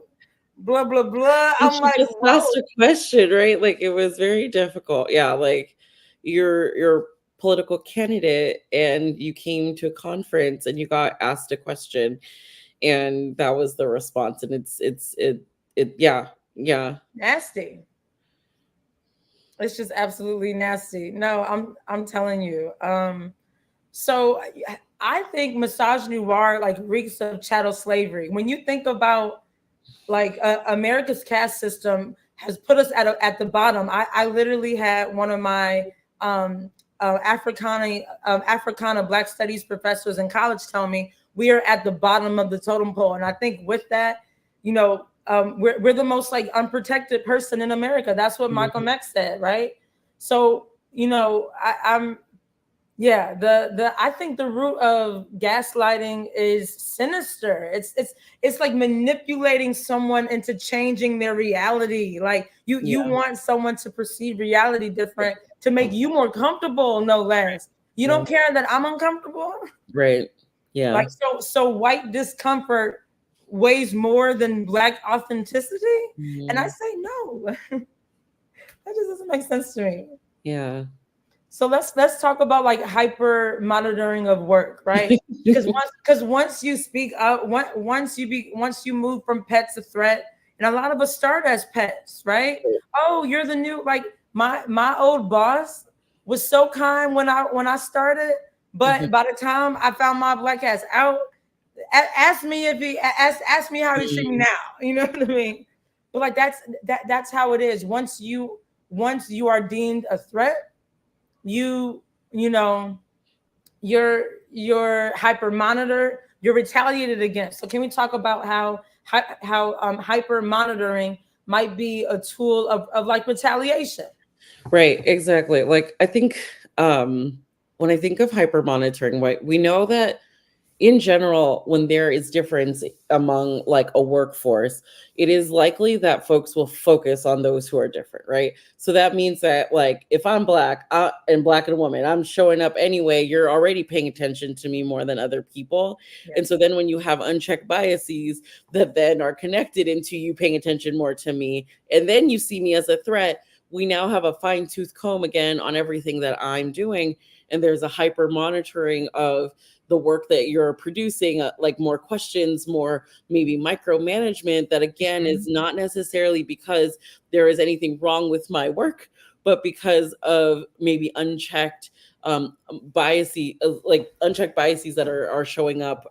Blah blah blah. And I'm like, just asked a question, right? Like it was very difficult. Yeah, like you're political candidate and you came to a conference and you got asked a question, and that was the response. And nasty. It's just absolutely nasty. No, I'm telling you. So I think misogynoir like reeks of chattel slavery. When you think about like America's caste system has put us at the bottom. I literally had one of my Africana Black Studies professors in college tell me we are at the bottom of the totem pole, and I think with that, you know, we're the most like unprotected person in America. That's what Malcolm X said, right? So you know, I'm I think the root of gaslighting is sinister. It's like manipulating someone into changing their reality. Like you want someone to perceive reality different to make you more comfortable, no less. You don't care that I'm uncomfortable. Right. Yeah. Like so white discomfort weighs more than Black authenticity. And I say no. That just doesn't make sense to me. Yeah. So let's talk about like hyper monitoring of work, right? Because once you speak up, once you move from pet to threat, and a lot of us start as pets, right? Oh, you're the new, like my old boss was so kind when I started, but by the time I found my Black ass out, ask me how he treat me now. You know what I mean? But like that's how it is. Once you are deemed a threat, you're hyper monitored, you're retaliated against. So can we talk about how hyper monitoring might be a tool of like retaliation? Right, exactly. Like I think when I think of hyper monitoring, right, we know that in general, when there is difference among like a workforce, it is likely that folks will focus on those who are different, right? So that means that like if I'm Black and Black and a woman, I'm showing up anyway, you're already paying attention to me more than other people. Yes. And so then when you have unchecked biases that then are connected into you paying attention more to me, and then you see me as a threat, we now have a fine-tooth comb again on everything that I'm doing, and there's a hyper monitoring of the work that you're producing, like more questions, more maybe micromanagement, that again is not necessarily because there is anything wrong with my work, but because of maybe unchecked biases, like unchecked biases that are showing up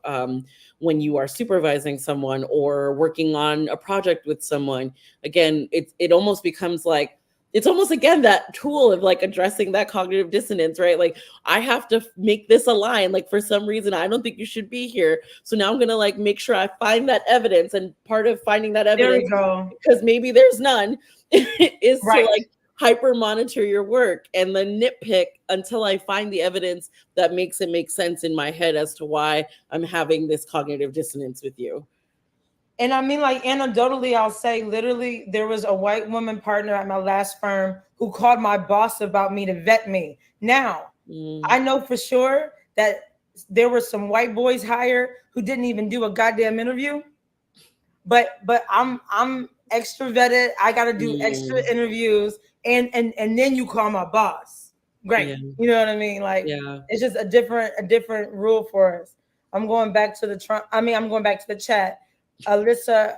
when you are supervising someone or working on a project with someone. Again, it almost becomes like, it's almost again that tool of like addressing that cognitive dissonance, right? Like, I have to make this align. Like, for some reason, I don't think you should be here. So now I'm gonna like make sure I find that evidence. And part of finding that evidence, because maybe there's none, is to like hyper monitor your work and then nitpick until I find the evidence that makes it make sense in my head as to why I'm having this cognitive dissonance with you. And I mean, like, anecdotally, I'll say literally there was a white woman partner at my last firm who called my boss about me to vet me. Now, I know for sure that there were some white boys hired who didn't even do a goddamn interview. But I'm extra vetted. I got to do extra interviews, and then you call my boss. Great. Yeah. You know what I mean? Like, it's just a different rule for us. I'm going back to the chat. Alicia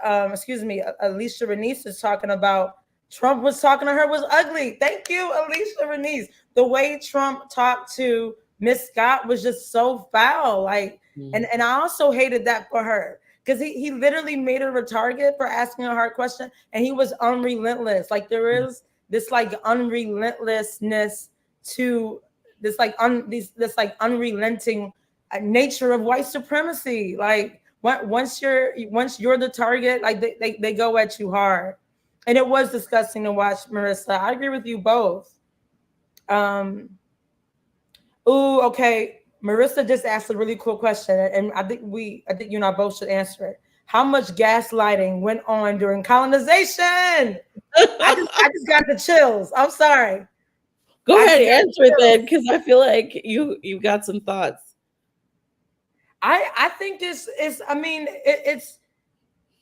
Renice is talking about Trump was talking to her was ugly. Thank you, Alicia Renice. The way Trump talked to Miss Scott was just so foul. Like, and I also hated that for her, because he literally made her a target for asking a hard question, and he was unrelentless. Like, there is this like unrelentlessness to this like unrelenting nature of white supremacy. Like, once you're the target, like they go at you hard. And it was disgusting to watch, Marissa. I agree with you both. Okay. Marissa just asked a really cool question, and I think you and I both should answer it. How much gaslighting went on during colonization? I just got the chills. I'm sorry. Go ahead, answer it then, because I feel like you got some thoughts. I think it's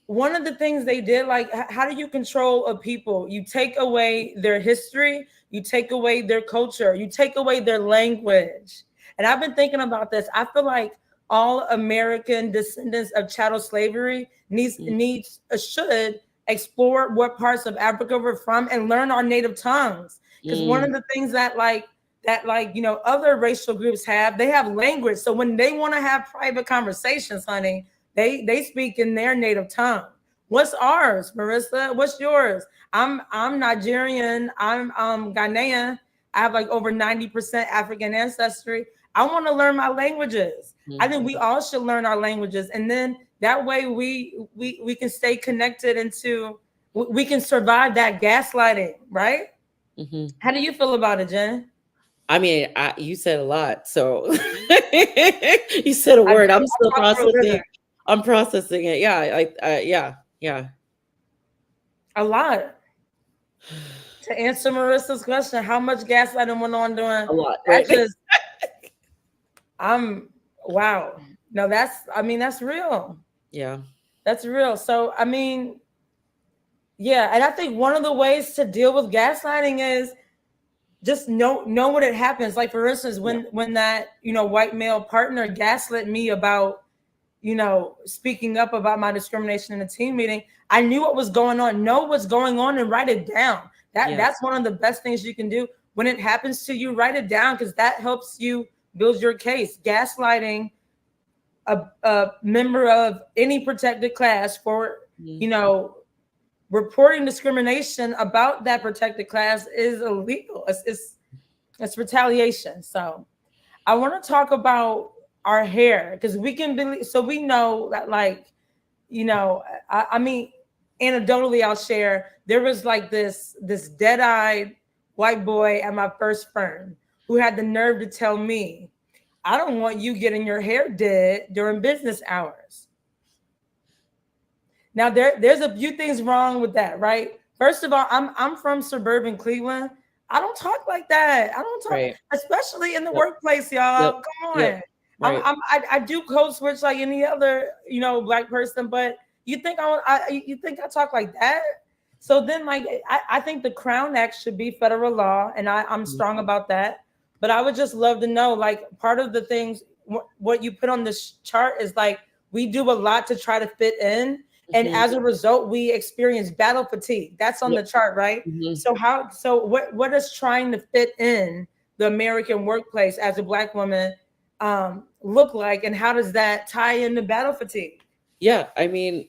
one of the things they did. Like, how do you control a people? You take away their history, you take away their culture, you take away their language. And I've been thinking about this. I feel like all American descendants of chattel slavery should explore what parts of Africa we're from and learn our native tongues. Because one of the things that other racial groups they have language. So when they want to have private conversations, honey, they speak in their native tongue. What's ours, Marissa? What's yours? I'm Nigerian. I'm Ghanaian. I have like over 90% African ancestry. I want to learn my languages. I think we all should learn our languages, and then that way we can stay connected we can survive that gaslighting, right? How do you feel about it, Jen? I mean, you said a lot, so you said a word. I'm still processing. I'm processing it. Yeah, a lot. To answer Marissa's question, how much gaslighting went on during? A lot. Right? Wow. No, that's real. Yeah, that's real. So I mean, yeah, and I think one of the ways to deal with gaslighting is just know when it happens. Like, for instance, when that white male partner gaslit me about speaking up about my discrimination in a team meeting, I knew what was going on. Know what's going on and write it down. That's one of the best things you can do when it happens to you. Write it down, because that helps you build your case. Gaslighting a member of any protected class for reporting discrimination about that protected class is illegal. It's retaliation. So I want to talk about our hair, because we can believe, so we know that, like, I mean, anecdotally, I'll share, there was like this dead-eyed white boy at my first firm who had the nerve to tell me, I don't want you getting your hair did during business hours. Now, there's a few things wrong with that, right? First of all, I'm from suburban Cleveland. I don't talk like that. I don't talk, especially in the workplace, y'all. Come on. Right. I do code switch like any other, Black person, but you think I talk like that? So then, like, I think the Crown Act should be federal law, and I'm strong about that. But I would just love to know, like, part of the things, what you put on this chart is like, we do a lot to try to fit in. And Mhm. as a result, we experience battle fatigue. That's on Yep. the chart, right? Mhm. So what is trying to fit in the American workplace as a Black woman look like, and how does that tie into battle fatigue? Yeah, I mean,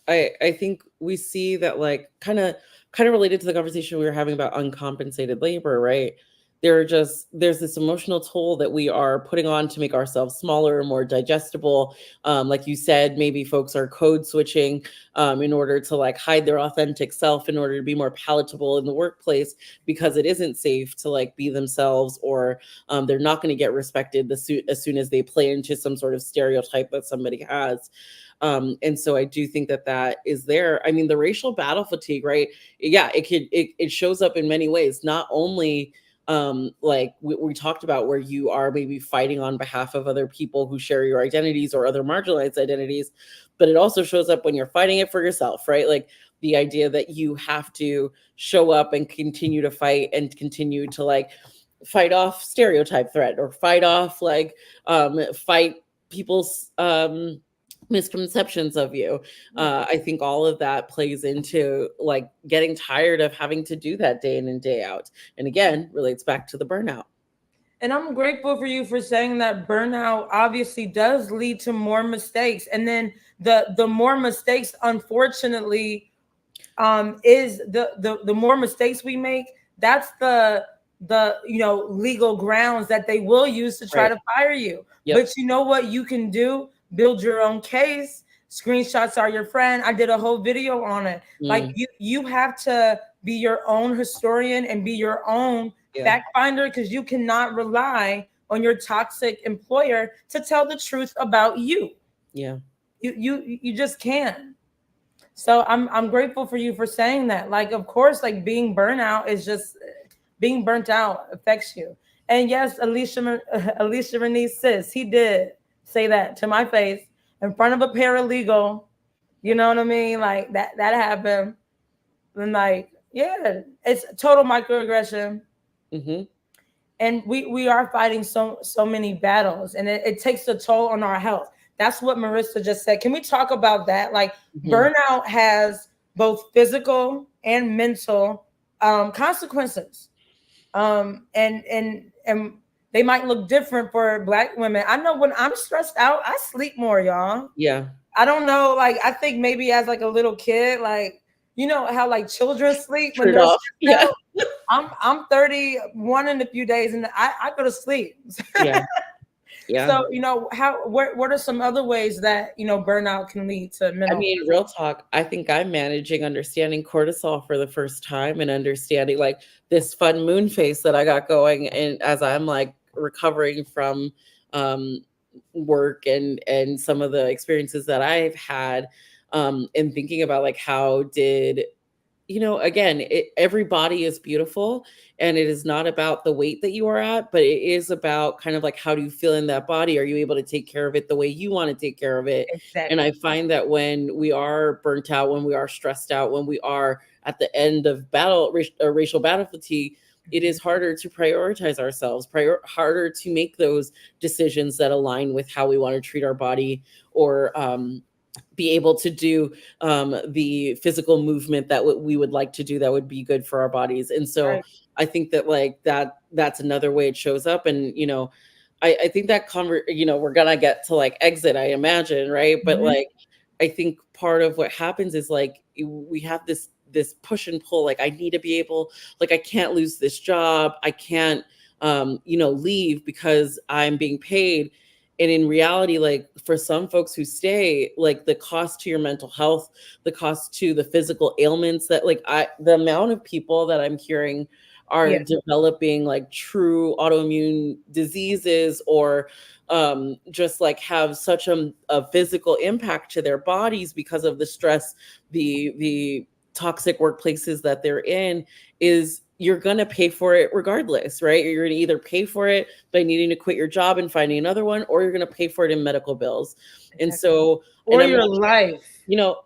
I think we see that, like, kind of related to the conversation we were having about uncompensated labor, right? There's this emotional toll that we are putting on to make ourselves smaller, more digestible. Like you said, maybe folks are code switching in order to, like, hide their authentic self in order to be more palatable in the workplace, because it isn't safe to, like, be themselves, or they're not going to get respected as soon as they play into some sort of stereotype that somebody has. And so I do think that that is there. I mean, the racial battle fatigue, right? Yeah, it shows up in many ways. Not only like we talked about, where you are maybe fighting on behalf of other people who share your identities or other marginalized identities, but it also shows up when you're fighting it for yourself, right? Like the idea that you have to show up and continue to fight and continue to, like, fight off stereotype threat, or fight off, like, fight people's misconceptions of you. I think all of that plays into, like, getting tired of having to do that day in and day out, and again relates back to the burnout. And I'm grateful for you for saying that burnout obviously does lead to more mistakes. And then the more mistakes, unfortunately, is the more mistakes we make, that's the legal grounds that they will use to try Right. to fire you. Yep. But you know what you can do? Build your own case. Screenshots are your friend. I did a whole video on it. Like, Mm, you have to be your own historian and be your own yeah. fact finder, because you cannot rely on your toxic employer to tell the truth about you. Yeah. You just can't. So I'm grateful for you for saying that. Like, of course, like, being burnout is just being burnt out affects you. And yes, Alicia Renee, sis, he did say that to my face in front of a paralegal. You know what I mean? Like, that happened. And, like, yeah, it's total microaggression. Hmm. And we are fighting so many battles, and it takes a toll on our health. That's what Marissa just said. Can we talk about that? Like, Hmm. burnout has both physical and mental consequences. And they might look different for Black women. I know when I'm stressed out, I sleep more, y'all. Yeah. I don't know, like, I think maybe as like a little kid, like, you know how like children sleep when Turn they're off. stressed Yeah. out? I'm 31 in a few days, and I go to sleep. Yeah. Yeah. So, what are some other ways that burnout can lead to I mental? mean, real talk, I think I'm managing understanding cortisol for the first time, and understanding, like, this fun moon phase that I got going, and as I'm, like, recovering from um work and some of the experiences that I've had, and thinking about, like, how did, again, every body is beautiful, and it is not about the weight that you are at, but it is about kind of like, how do you feel in that body? Are you able to take care of it the way you want to take care of it? And I Exactly. find that when we are burnt out, when we are stressed out, when we are at the end of racial battle fatigue, it is harder to prioritize ourselves, harder to make those decisions that align with how we want to treat our body, or be able to do the physical movement that we would like to do that would be good for our bodies. And so Right. I think that, like, that's another way it shows up. And I think that we're gonna get to, like, exit, I imagine, right? But, Mhm. like, I think part of what happens is, like, we have this push and pull, like, I need to be able, like, I can't lose this job, I can't leave because I'm being paid. And in reality, like, for some folks who stay, like, the cost to your mental health, the cost to the physical ailments that, like, the amount of people that I'm hearing are Yeah. developing, like, true autoimmune diseases, or just, like, have such a physical impact to their bodies because of the stress, the toxic workplaces that they're in, is you're going to pay for it regardless, right? You're going to either pay for it by needing to quit your job and finding another one, or you're going to pay for it in medical bills. And Exactly. so, and Or I'm your not, life.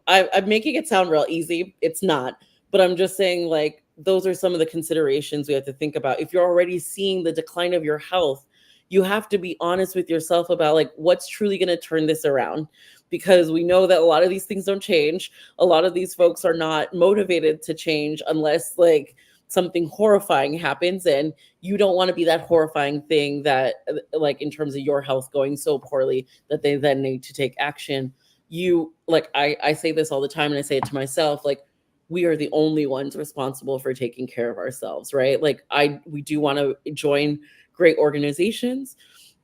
I'm making it sound real easy. It's not. But I'm just saying, like, those are some of the considerations we have to think about. If you're already seeing the decline of your health, you have to be honest with yourself about like what's truly going to turn this around, because we know that a lot of these things don't change. A lot of these folks are not motivated to change unless like something horrifying happens, and you don't want to be that horrifying thing that like in terms of your health going so poorly that they then need to take action. You like I say this all the time, and I say it to myself, like we are the only ones responsible for taking care of ourselves, right? Like we do want to join great organizations,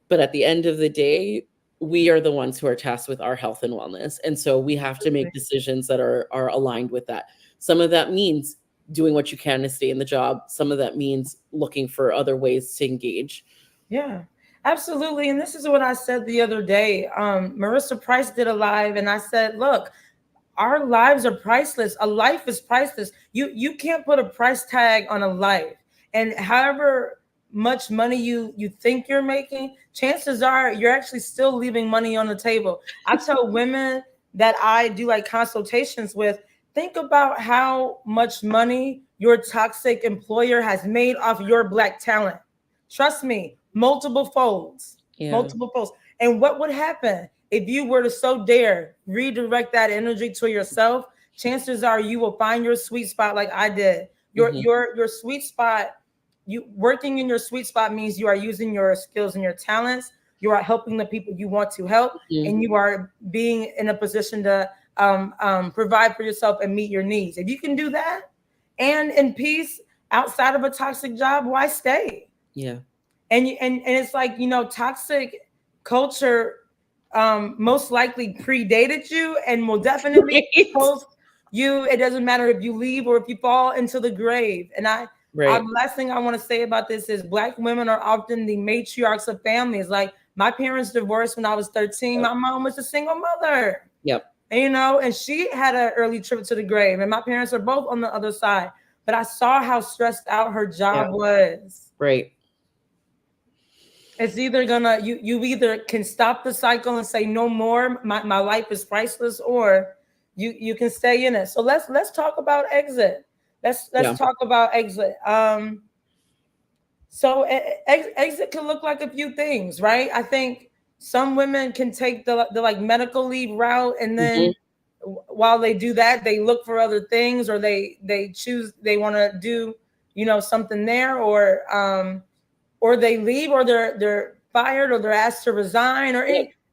but at the end of the day, we are the ones who are tasked with our health and wellness. And so we have to make decisions that are aligned with that. Some of that means doing what you can to stay in the job. Some of that means looking for other ways to engage. Yeah, absolutely. And this is what I said the other day. Marissa Price did a live, and I said, look, our lives are priceless. A life is priceless. You can't put a price tag on a life. And however much money you think you're making, chances are you're actually still leaving money on the table. I tell women that I do like consultations with, think about how much money your toxic employer has made off your Black talent. Trust me, multiple folds, multiple folds. And what would happen if you were to so dare redirect that energy to yourself? Chances are you will find your sweet spot like I did. Your sweet spot, you working in your sweet spot means you are using your skills and your talents. You are helping the people you want to help, and you are being in a position to provide for yourself and meet your needs. If you can do that and in peace outside of a toxic job, why stay? Yeah. And it's like, you know, toxic culture most likely predated you and will definitely post you. It doesn't matter if you leave or if you fall into the grave. And the last thing I want to say about this is Black women are often the matriarchs of families. Like my parents divorced when I was 13. My mom was a single mother. Yep. And, you know, and she had an early trip to the grave, and my parents are both on the other side. But I saw how stressed out her job was. Right. It's either you either can stop the cycle and say no more, my life is priceless, or you can stay in it. So let's talk about exit. Let's talk about exit. So exit can look like a few things, right? I think some women can take the like medical leave route, and then while they do that, they look for other things, or they choose they want to do, you know, something there, or they leave, or they're fired, or they're asked to resign, or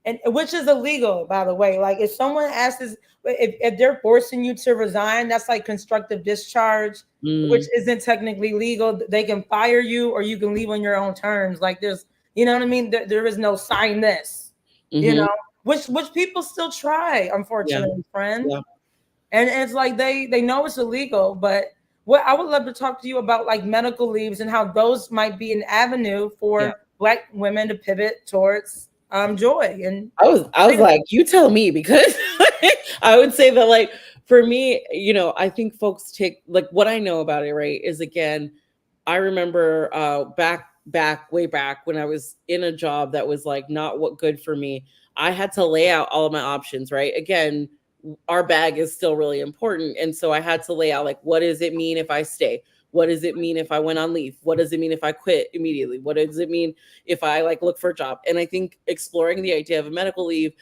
and which is illegal, by the way. Like if someone asks, if they're forcing you to resign, that's like constructive discharge, which isn't technically legal. They can fire you, or you can leave on your own terms. Like there's, you know what I mean? There is no sign this, you know, which people still try, unfortunately, friend. Yeah. And it's like they know it's illegal, but what I would love to talk to you about like medical leaves and how those might be an avenue for Black women to pivot towards joy. And I was like, you tell me, because I would say that like for me, you know, I think folks take like what I know about it, right, is again, I remember way back when I was in a job that was like not what good for me. I had to lay out all of my options, right? Again, our bag is still really important. And so I had to lay out like, what does it mean if I stay? What does it mean if I went on leave? What does it mean if I quit immediately? What does it mean if I like look for a job? And I think exploring the idea of a medical leave,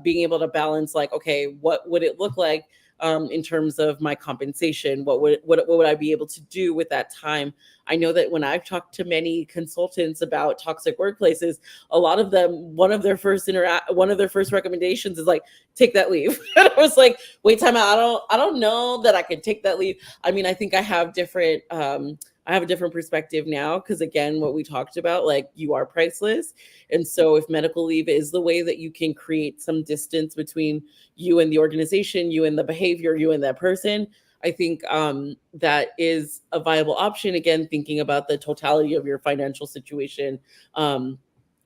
being able to balance like, okay, what would it look like in terms of my compensation? What would I be able to do with that time? I know that when I've talked to many consultants about toxic workplaces, a lot of them, one of their first recommendations is like, take that leave. And I was like, wait, time out. I don't know that I can take that leave. I mean, I think I have different, I have a different perspective now, because again, what we talked about, like you are priceless. And so if medical leave is the way that you can create some distance between you and the organization, you and the behavior, you and that person, I think that is a viable option. Again, thinking about the totality of your financial situation and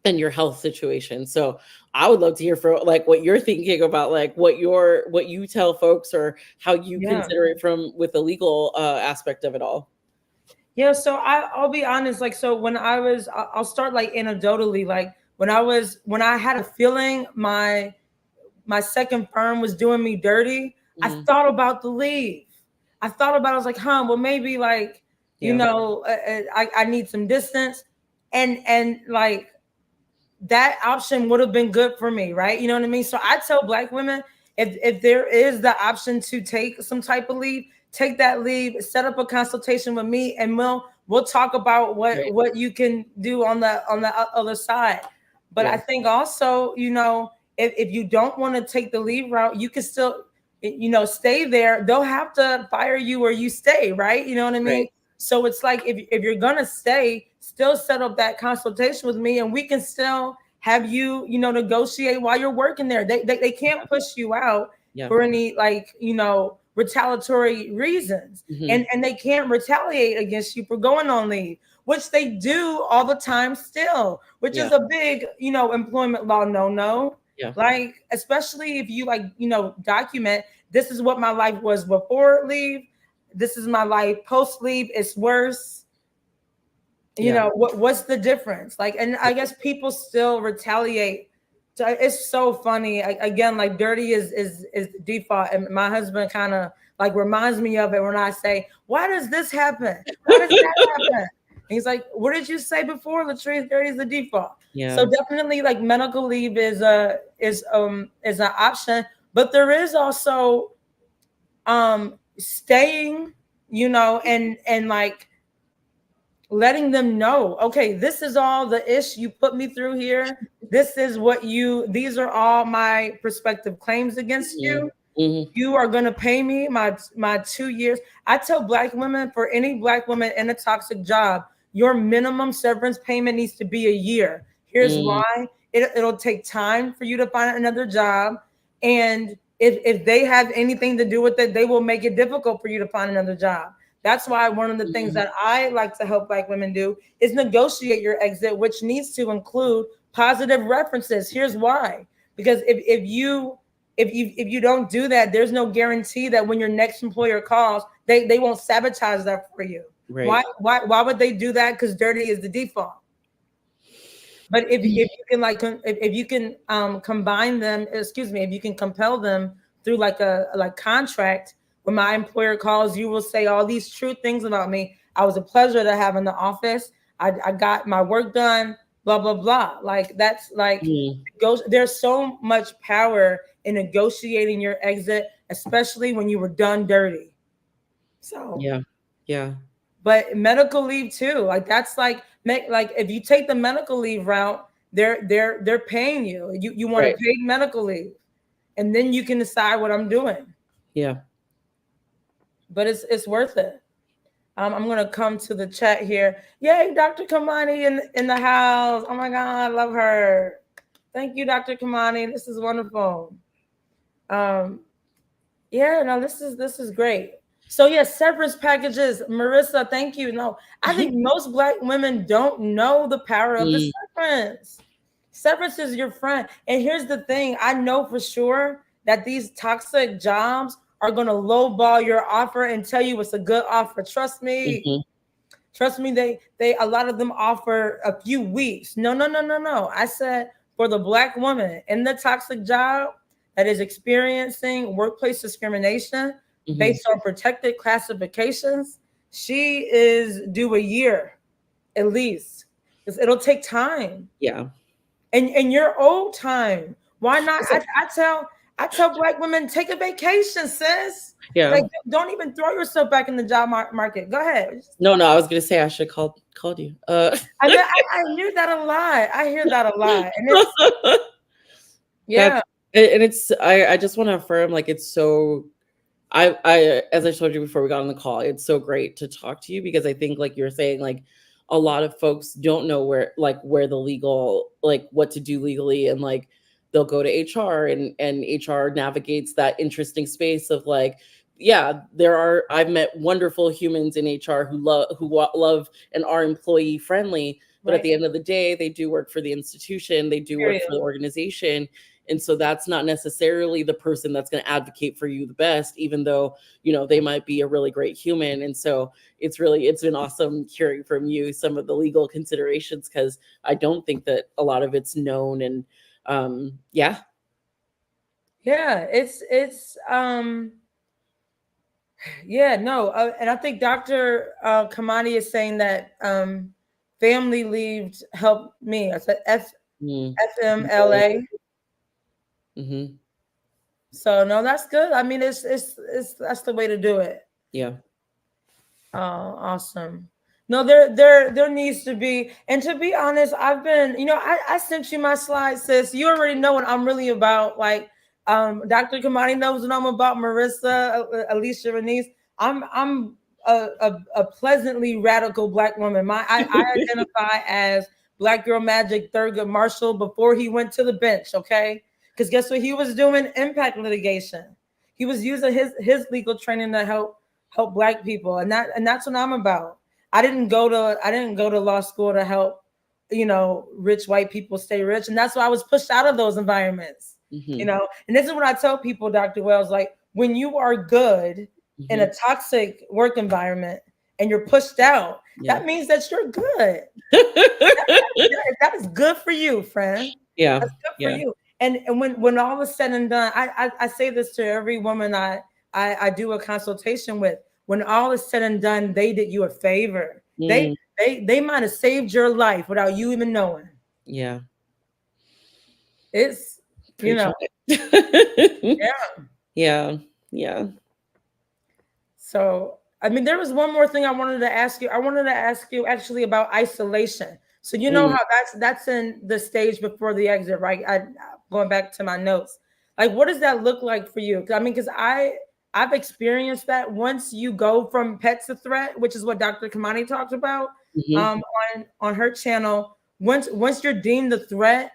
your health situation. So I would love to hear from like what you're thinking about, like what you tell folks, or how you consider it with the legal aspect of it all. Yeah, so I'll be honest. Like, so when I'll start like anecdotally. Like when I had a feeling my second firm was doing me dirty, I thought about the leave. I thought about it, I was like, well, maybe like, you Yeah. know, I need some distance. And like that option would have been good for me, right? You know what I mean? So I tell Black women, if there is the option to take some type of leave, take that leave, set up a consultation with me, and we'll talk about Right. what you can do on the other side. But I Yeah. think also, you know, if you don't want to take the leave route, you can still, you know, stay there. They'll have to fire you or you stay, right? You know what I mean? Right. So it's like if you're gonna stay, still set up that consultation with me, and we can still have you, you know, negotiate while you're working there. They can't push you out Yeah. for any, like, you know, retaliatory reasons, Mm-hmm. and they can't retaliate against you for going on leave, which they do all the time still, which Yeah. is a big, you know, employment law no. Yeah. Like, especially if you, like, you know, document, this is what my life was before leave, this is my life post leave, it's worse. You Yeah. know, what's the difference? Like, and I guess people still retaliate. So it's so funny. Again, like, dirty is the default, and my husband kind of like reminds me of it when I say, why does this happen, why does that happen? And he's like, what did you say before, Latrice? Dirty is the default. Yeah. So definitely, like, medical leave is an option, but there is also staying, you know, and like letting them know, okay, this is all the ish you put me through here. This is what these are all my prospective claims against you. Mm-hmm. You are going to pay me my 2 years. I tell Black women, for any Black woman in a toxic job, your minimum severance payment needs to be a year. Here's Mm. why. It'll take time for you to find another job. And if they have anything to do with it, they will make it difficult for you to find another job. That's why one of the things that I like to help Black women do is negotiate your exit, which needs to include positive references. Here's why. Because if you don't do that, there's no guarantee that when your next employer calls, they won't sabotage that for you. Right. Why would they do that? Because dirty is the default. But if you can, like, if you can combine them, excuse me, if you can compel them through like a contract, when my employer calls, you will say all these true things about me. I was a pleasure to have in the office. I got my work done, blah blah blah. Like, that's like, there's so much power in negotiating your exit, especially when you were done dirty. So Yeah. Yeah. but medical leave too, like, that's like, if you take the medical leave route, they're paying you. You want Right. to pay medical leave, and then you can decide what I'm doing. Yeah. But it's worth it. I'm gonna come to the chat here. Yay, Dr. Kamani in the house. Oh my God, I love her. Thank you, Dr. Kamani. This is wonderful. Yeah, no, this is great. So yeah, severance packages. Marissa, thank you. No, I think most Black women don't know the power of the severance. Severance is your friend. And here's the thing, I know for sure that these toxic jobs are gonna lowball your offer and tell you it's a good offer. Trust me. Mm-hmm. Trust me, they a lot of them offer a few weeks. No. I said, for the Black woman in the toxic job that is experiencing workplace discrimination based on protected classifications, she is due a year at least. Because it'll take time. Yeah. And your old time. Why not? I tell Black women, take a vacation, sis. Yeah. Like, don't even throw yourself back in the job market. Go ahead. No, I was gonna say I should called you. I hear that a lot. I hear that a lot, and it's yeah. And it's I just want to affirm, like, it's so I as I told you before we got on the call, it's so great to talk to you, because I think, like you're saying, like, a lot of folks don't know where the legal, like, what to do legally, and like they'll go to HR, and HR navigates that interesting space of, like, yeah, I've met wonderful humans in HR who love and are employee friendly, but at the end of the day, they do work for the institution, they do work for the organization. And so that's not necessarily the person that's going to advocate for you the best, even though, you know, they might be a really great human. And so it's been awesome hearing from you some of the legal considerations, because I don't think that a lot of it's known. And yeah, it's Yeah, no, and I think Dr. Kamani is saying that family leave helped me. I said Mm. FMLA. Mm-hmm. So no, that's good. I mean, it's that's the way to do it. Yeah. Oh, awesome. No, there needs to be, and to be honest, I've been, I sent you my slides, sis. You already know what I'm really about. Like, Dr. Kamani knows what I'm about. Marissa, Alicia, Renice. I'm a pleasantly radical Black woman. I identify as Black Girl Magic, Thurgood Marshall before he went to the bench. Okay, because guess what he was doing? Impact litigation. He was using his legal training to help Black people, and that's what I'm about. I didn't go to law school to help, rich white people stay rich, and that's why I was pushed out of those environments. Mm-hmm. And this is what I tell people, Dr. Wells, like when you are good in a toxic work environment and you're pushed out, that means that you're good. That is good for you, friend. Yeah. That's good for Yeah. you. And when all is said and done, I say this to every woman I do a consultation with. When all is said and done, they did you a favor. Mm. They might have saved your life without you even knowing. Yeah. It's Preach on yeah. it. Yeah. Yeah. So I mean, there was one more thing I wanted to ask you. I wanted to ask you actually about isolation. So you know how that's in the stage before the exit, right? Going back to my notes. Like, what does that look like for you? I mean, because I've experienced that. Once you go from pet to threat, which is what Dr. Kamani talked about on her channel. Once you're deemed the threat,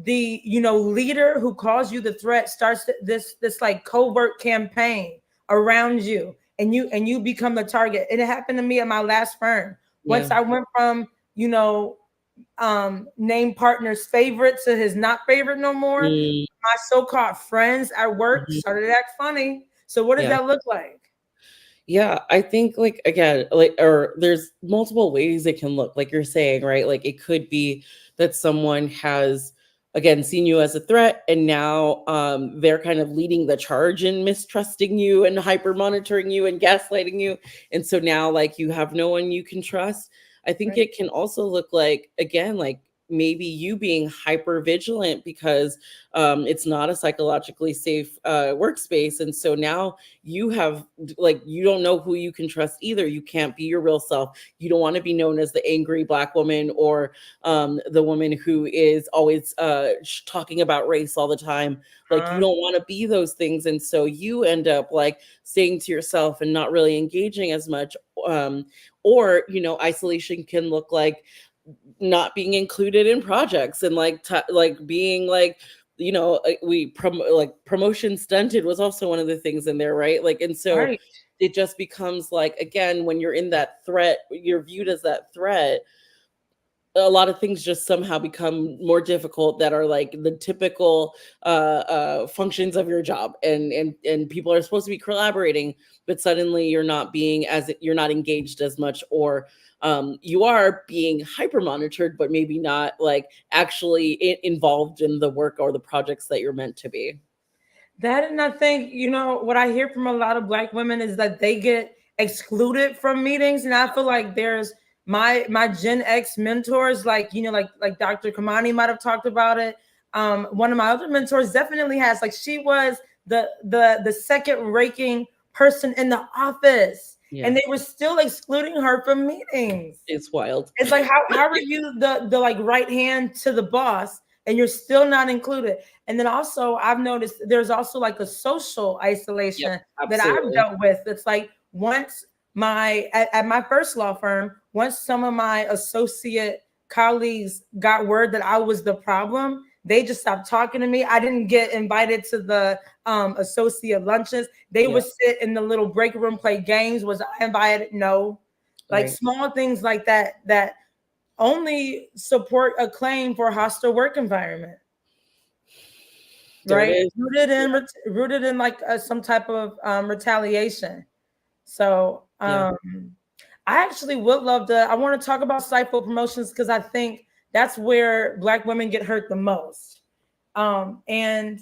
the leader who calls you the threat starts this like covert campaign around you, and you become the target. And it happened to me at my last firm. Once I went from named partner's favorite to his not favorite no more, my so-called friends at work started to act funny. So what does that look like? Yeah, I think like again, like or there's multiple ways it can look, like you're saying, right? Like it could be that someone has again seen you as a threat and now they're kind of leading the charge in mistrusting you and hyper monitoring you and gaslighting you. And so now like you have no one you can trust. I think it can also look like again, like maybe you being hyper vigilant because it's not a psychologically safe workspace. And so now you have like you don't know who you can trust either. You can't be your real self. You don't want to be known as the angry Black woman or the woman who is always talking about race all the time. Like you don't want to be those things. And so you end up like staying to yourself and not really engaging as much. Or isolation can look like not being included in projects and like being like promotion stunted was also one of the things in there, right? Like, and so it just becomes like, again, when you're in that threat, you're viewed as that threat, a lot of things just somehow become more difficult that are like the typical functions of your job, and people are supposed to be collaborating, but suddenly you're not engaged as much, or you are being hyper monitored, but maybe not like actually involved in the work or the projects that you're meant to be. That, and I think, what I hear from a lot of Black women is that they get excluded from meetings. And I feel like there's my Gen X mentors, like, like Dr. Kamani might have talked about it. One of my other mentors definitely has, like, she was the second ranking person in the office. Yeah. And they were still excluding her from meetings. It's wild. It's like, how are you the like right hand to the boss and you're still not included? And then also I've noticed there's also like a social isolation that I've dealt with. It's like once at my first law firm, once some of my associate colleagues got word that I was the problem, they just stopped talking to me. I didn't get invited to the associate lunches. They would sit in the little break room, play games. Was I invited? No. Like small things like that only support a claim for a hostile work environment. Right? Rooted in like some type of retaliation. So I actually would love to, I want to talk about stifle promotions because I think that's where Black women get hurt the most. And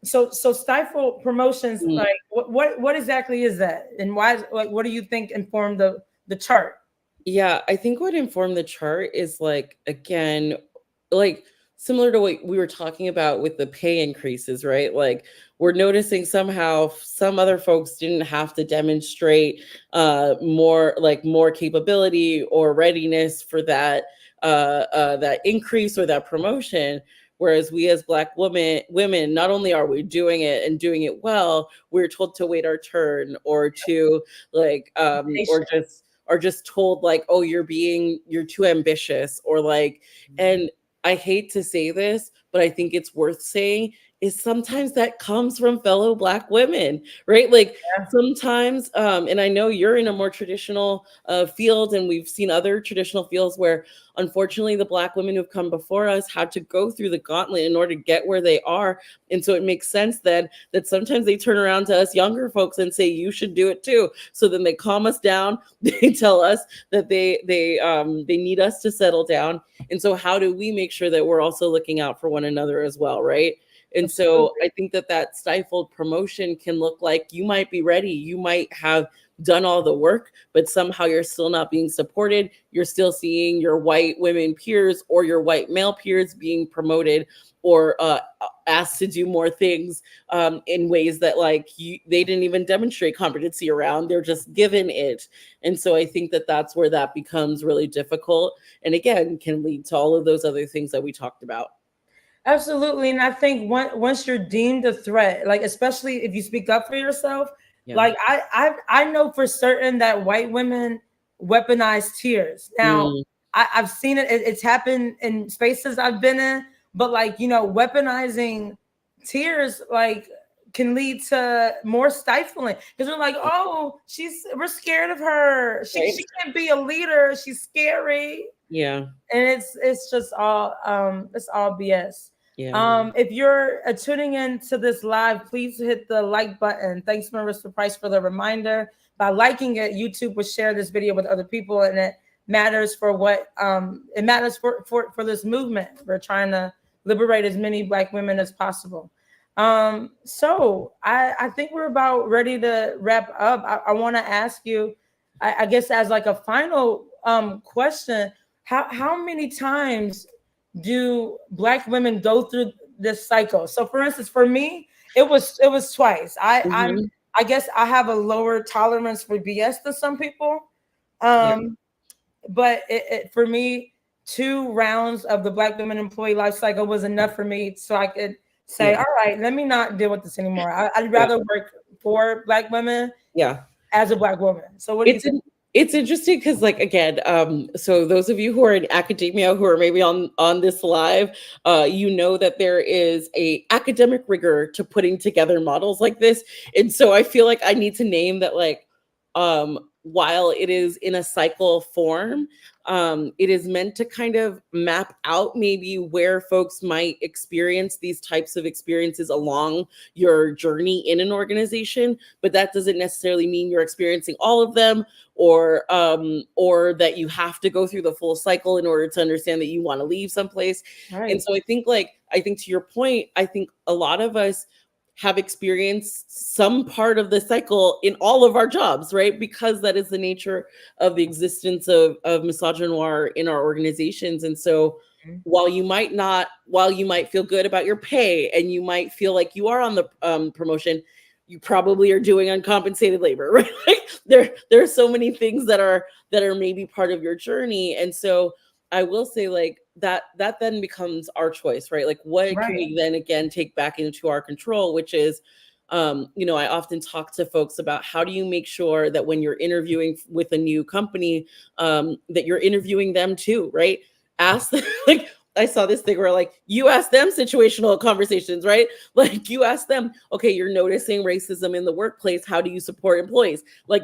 So stifle promotions, Mm. like what exactly is that, and why? Like, what do you think informed the chart? Yeah, I think what informed the chart is like, again, like similar to what we were talking about with the pay increases, right? Like we're noticing somehow some other folks didn't have to demonstrate more capability or readiness for that increase or that promotion. Whereas we as Black women, not only are we doing it and doing it well, we're told to wait our turn or to or just told like, oh, you're too ambitious or like. And I hate to say this, but I think it's worth saying is sometimes that comes from fellow Black women, right? Like Yeah. sometimes, and I know you're in a more traditional field, and we've seen other traditional fields where unfortunately the Black women who've come before us had to go through the gauntlet in order to get where they are. And so it makes sense then that sometimes they turn around to us younger folks and say, you should do it too. So then they calm us down. They tell us that they need us to settle down. And so how do we make sure that we're also looking out for one another as well, right? And so Absolutely. I think that stifled promotion can look like you might be ready, you might have done all the work, but somehow you're still not being supported. You're still seeing your white women peers or your white male peers being promoted or asked to do more things in ways that they didn't even demonstrate competency around. They're just given it. And so I think that's where that becomes really difficult. And again, can lead to all of those other things that we talked about. Absolutely. And I think once you're deemed a threat, like especially if you speak up for yourself, Yeah. like I know for certain that white women weaponize tears. Now Mm, I've seen it, it's happened in spaces I've been in, but like, weaponizing tears like can lead to more stifling because we're like, oh, we're scared of her. She right. she can't be a leader. She's scary. Yeah. And it's just all BS. Yeah. If you're tuning in to this live, please hit the like button. Thanks, Marissa Price, for the reminder. By liking it, YouTube will share this video with other people, and it matters for what it matters for this movement. We're trying to liberate as many Black women as possible. So I think we're about ready to wrap up. I want to ask you, I guess, as like a final question, how many times do Black women go through this cycle? So for instance, for me, it was twice. Mhm. I guess I have a lower tolerance for BS than some people. Yeah. But for me, 2 rounds of the Black women employee life cycle was enough for me, so I could say, Yeah. all right, let me not deal with this anymore. I'd Yeah. rather work for Black women Yeah. as a Black woman. So what do you It's think? it's interesting because like again, so those of you who are in academia who are maybe on this live, you know that there is a academic rigor to putting together models like this. And so I feel like I need to name that like while it is in a cycle form, it is meant to kind of map out maybe where folks might experience these types of experiences along your journey in an organization, but that doesn't necessarily mean you're experiencing all of them or that you have to go through the full cycle in order to understand that you want to leave someplace. And Right. so I think to your point, I think a lot of us have experienced some part of the cycle in all of our jobs, right? Because that is the nature of the existence of misogynoir in our organizations. And so Mhm. while you might feel good about your pay and you might feel like you are on the promotion, you probably are doing uncompensated labor, right? Like there are so many things that are maybe part of your journey. And so I will say like that then becomes our choice, right? Like what can Right. we then again take back into our control, which is I often talk to folks about how do you make sure that when you're interviewing with a new company, that you're interviewing them too, right? Ask them, like I saw this thing where like you ask them situational conversations, right? Like you ask them, okay, you're noticing racism in the workplace. How do you support employees? Like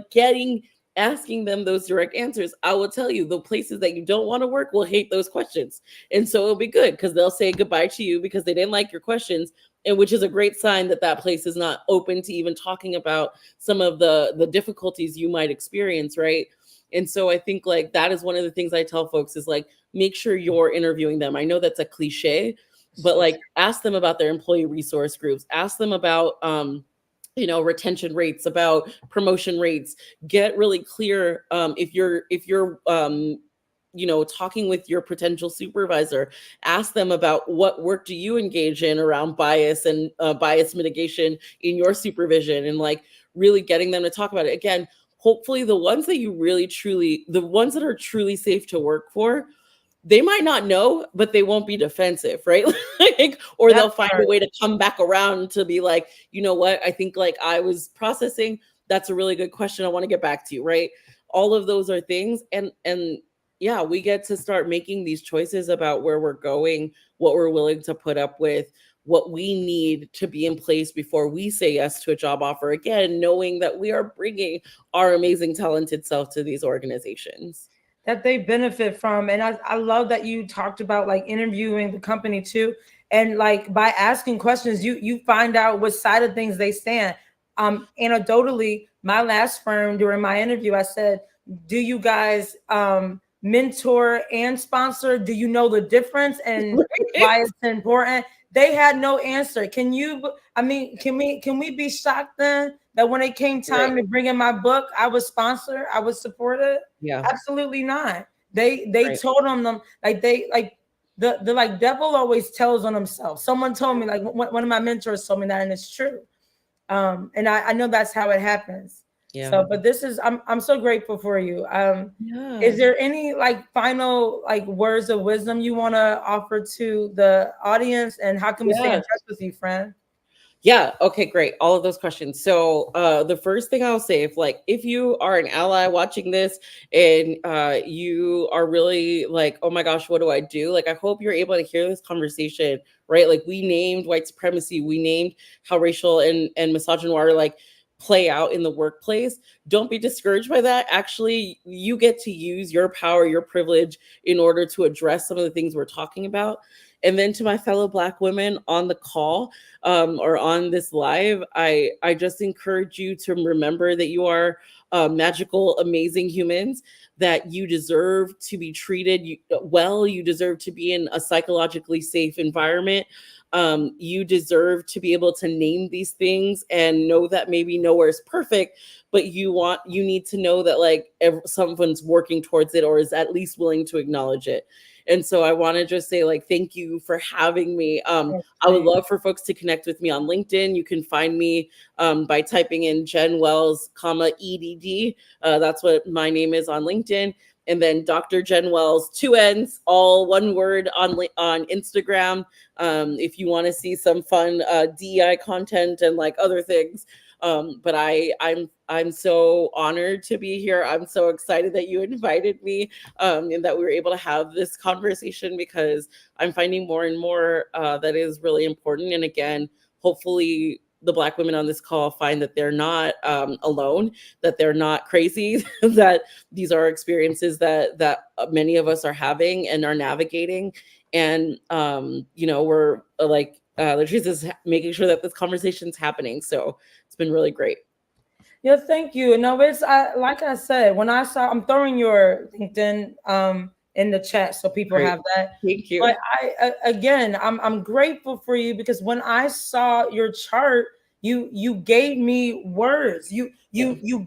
asking them those direct answers. I will tell you, the places that you don't want to work will hate those questions. And so it'll be good because they'll say goodbye to you because they didn't like your questions. And which is a great sign that that place is not open to even talking about some of the difficulties you might experience, right? And so I think like that is one of the things I tell folks is like make sure you're interviewing them. I know that's a cliche, but like ask them about their employee resource groups, ask them about retention rates, about promotion rates. Get really clear. If you're talking with your potential supervisor, ask them about what work do you engage in around bias and bias mitigation in your supervision, and like really getting them to talk about it. Again, hopefully the ones that the ones that are truly safe to work for, they might not know, but they won't be defensive, right? Like, or they'll find a way to come back around to be like, you know what, I think like I was processing, that's a really good question, I want to get back to you, right? All of those are things. And yeah, we get to start making these choices about where we're going, what we're willing to put up with, what we need to be in place before we say yes to a job offer. Again, knowing that we are bringing our amazing, talented self to these organizations that they benefit from. And I love that you talked about like interviewing the company too. And like by asking questions, you find out what side of things they stand. Anecdotally, my last firm, during my interview, I said, do you guys mentor and sponsor? Do you know the difference and why it's important? They had no answer. Can we be shocked then that when it came time to bring in my book, I was sponsored, I was supported? Yeah, absolutely not. They told them like the like devil always tells on himself. Someone told me, like one of my mentors told me that, and it's true. And I know that's how it happens. Yeah. So, but this is I'm so grateful for you. Is there any like final like words of wisdom you want to offer to the audience, and how can we stay in touch with you, friend? Yeah. Okay, great. All of those questions. So the first thing I'll say, if you are an ally watching this and you are really like, oh my gosh, what do I do? Like, I hope you're able to hear this conversation, right? Like, we named white supremacy, we named how racial and misogynoir like play out in the workplace. Don't be discouraged by that. Actually, you get to use your power, your privilege in order to address some of the things we're talking about. And then to my fellow Black women on the call or on this live, I just encourage you to remember that you are magical, amazing humans, that you deserve to be treated well. You deserve to be in a psychologically safe environment. You deserve to be able to name these things and know that maybe nowhere is perfect, but you need to know that like someone's working towards it or is at least willing to acknowledge it. And so I want to just say like, thank you for having me. I would love for folks to connect with me on LinkedIn. You can find me by typing in Jenn Wells, EDD. That's what my name is on LinkedIn. And then Dr. Jenn Wells, 2 N's, all one word on Instagram. If you want to see some fun DEI content and like other things. But I'm so honored to be here. I'm so excited that you invited me and that we were able to have this conversation, because I'm finding more and more that is really important. And again, hopefully the Black women on this call find that they're not alone, that they're not crazy, that these are experiences that many of us are having and are navigating. And, we're like, Latrice is making sure that this conversation's happening. So it's been really great. Yeah, thank you. No, it's like I said, when I'm throwing your LinkedIn in the chat so people have that. Thank you. But I'm grateful for you, because when I saw your chart, you gave me words. You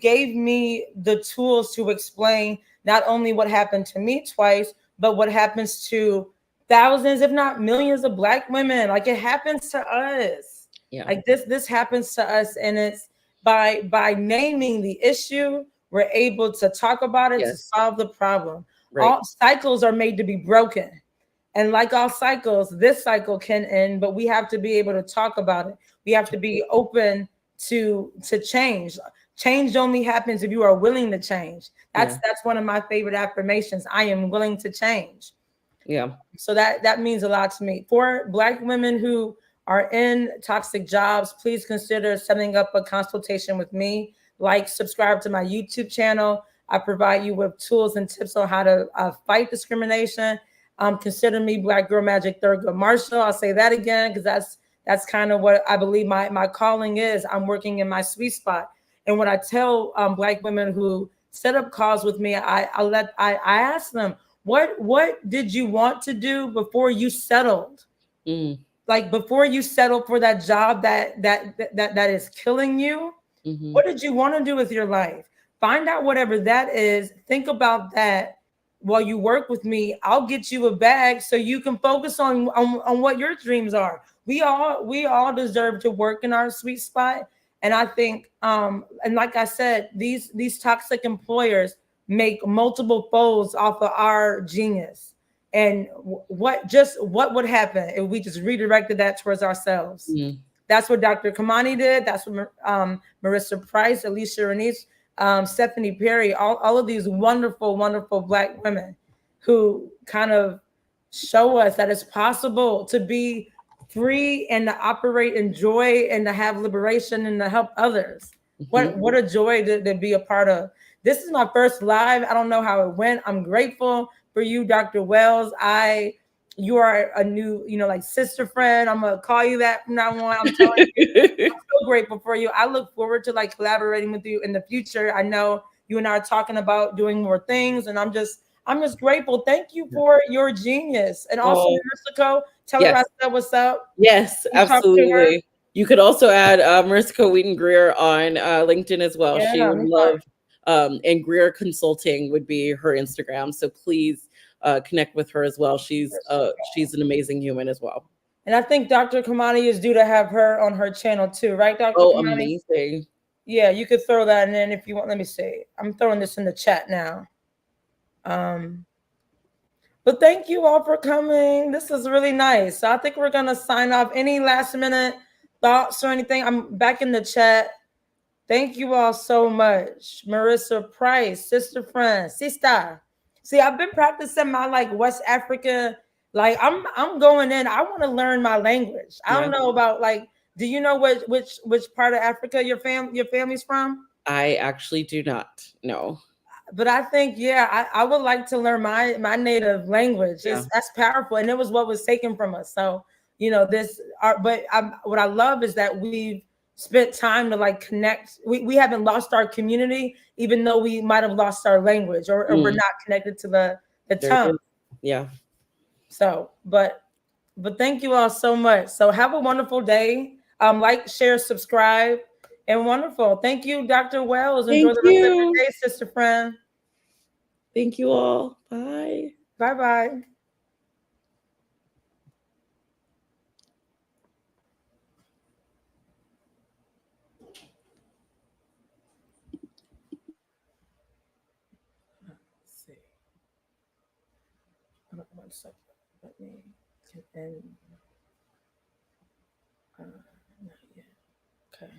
gave me the tools to explain not only what happened to me twice, but what happens to thousands, if not millions, of Black women. Like, it happens to us. Yeah. Like this happens to us, and it's by naming the issue, we're able to talk about it, to solve the problem. Right. All cycles are made to be broken. And like all cycles, this cycle can end, but we have to be able to talk about it. We have to be open to change. Change only happens if you are willing to change. That's one of my favorite affirmations. I am willing to change. Yeah. So that means a lot to me. For Black women who are in toxic jobs, please consider setting up a consultation with me. Like, subscribe to my YouTube channel. I provide you with tools and tips on how to fight discrimination. Consider me Black Girl Magic Thurgood Marshall. I'll say that again, because that's kind of what I believe my calling is. I'm working in my sweet spot. And when I tell Black women who set up calls with me, I ask them, what did you want to do before you settled? Mm, Like before you settle for that job that is killing you, mm-hmm. what did you want to do with your life? Find out whatever that is. Think about that while you work with me. I'll get you a bag so you can focus on what your dreams are. We all deserve to work in our sweet spot. And I think and like I said, these toxic employers make multiple folds off of our genius. And what would happen if we just redirected that towards ourselves? Mm. That's what Dr. Kamani did. That's what Marissa Price, Alicia Renese, Stephanie Perry, all of these wonderful, wonderful Black women who kind of show us that it's possible to be free and to operate in joy and to have liberation and to help others. Mm-hmm. What a joy to be a part of. This is my first live. I don't know how it went. I'm grateful for you, Dr. Wells. You are a new, like sister friend. I'm gonna call you that from now on. I'm telling you, I'm so grateful for you. I look forward to like collaborating with you in the future. I know you and I are talking about doing more things, and I'm just grateful. Thank you for your genius. And also, Oh, Mexico, tell her I yes. said what's up. Yes, You talk to her. absolutely. You could also add Mariska Wheaton-Greer on LinkedIn as well. Yeah, She let would me talk. love, and Greer Consulting would be her Instagram. So please connect with her as well. She's an amazing human as well. And I think Dr. Kamani is due to have her on her channel too, right, Dr. Oh, Kamani? amazing. Yeah, you could throw that in if you want. Let me see. I'm throwing this in the chat now. But thank you all for coming. This is really nice. So I think we're gonna sign off. Any last minute thoughts or anything? I'm back in the chat. Thank you all so much. Marissa Price, sister friend, sister. See, I've been practicing my like West Africa. Like I'm going in. I want to learn my language. I Yeah. don't know about like. Do you know which part of Africa your family's from? I actually do not know. But I think I would like to learn my native language. Yeah. That's powerful, and it was what was taken from us. So this art. But what I love is that we've spent time to like connect. We haven't lost our community, even though we might have lost our language or we're not connected to the There it tongue. is. Yeah. So, but thank you all so much. So have a wonderful day. Like, share, subscribe, and wonderful. Thank you, Dr. Wells. Enjoy Thank the rest of your you. day, sister friend. Thank you all. Bye. Bye-bye. Let's see. Hold on 1 second. Let me get in. Not yet. Okay.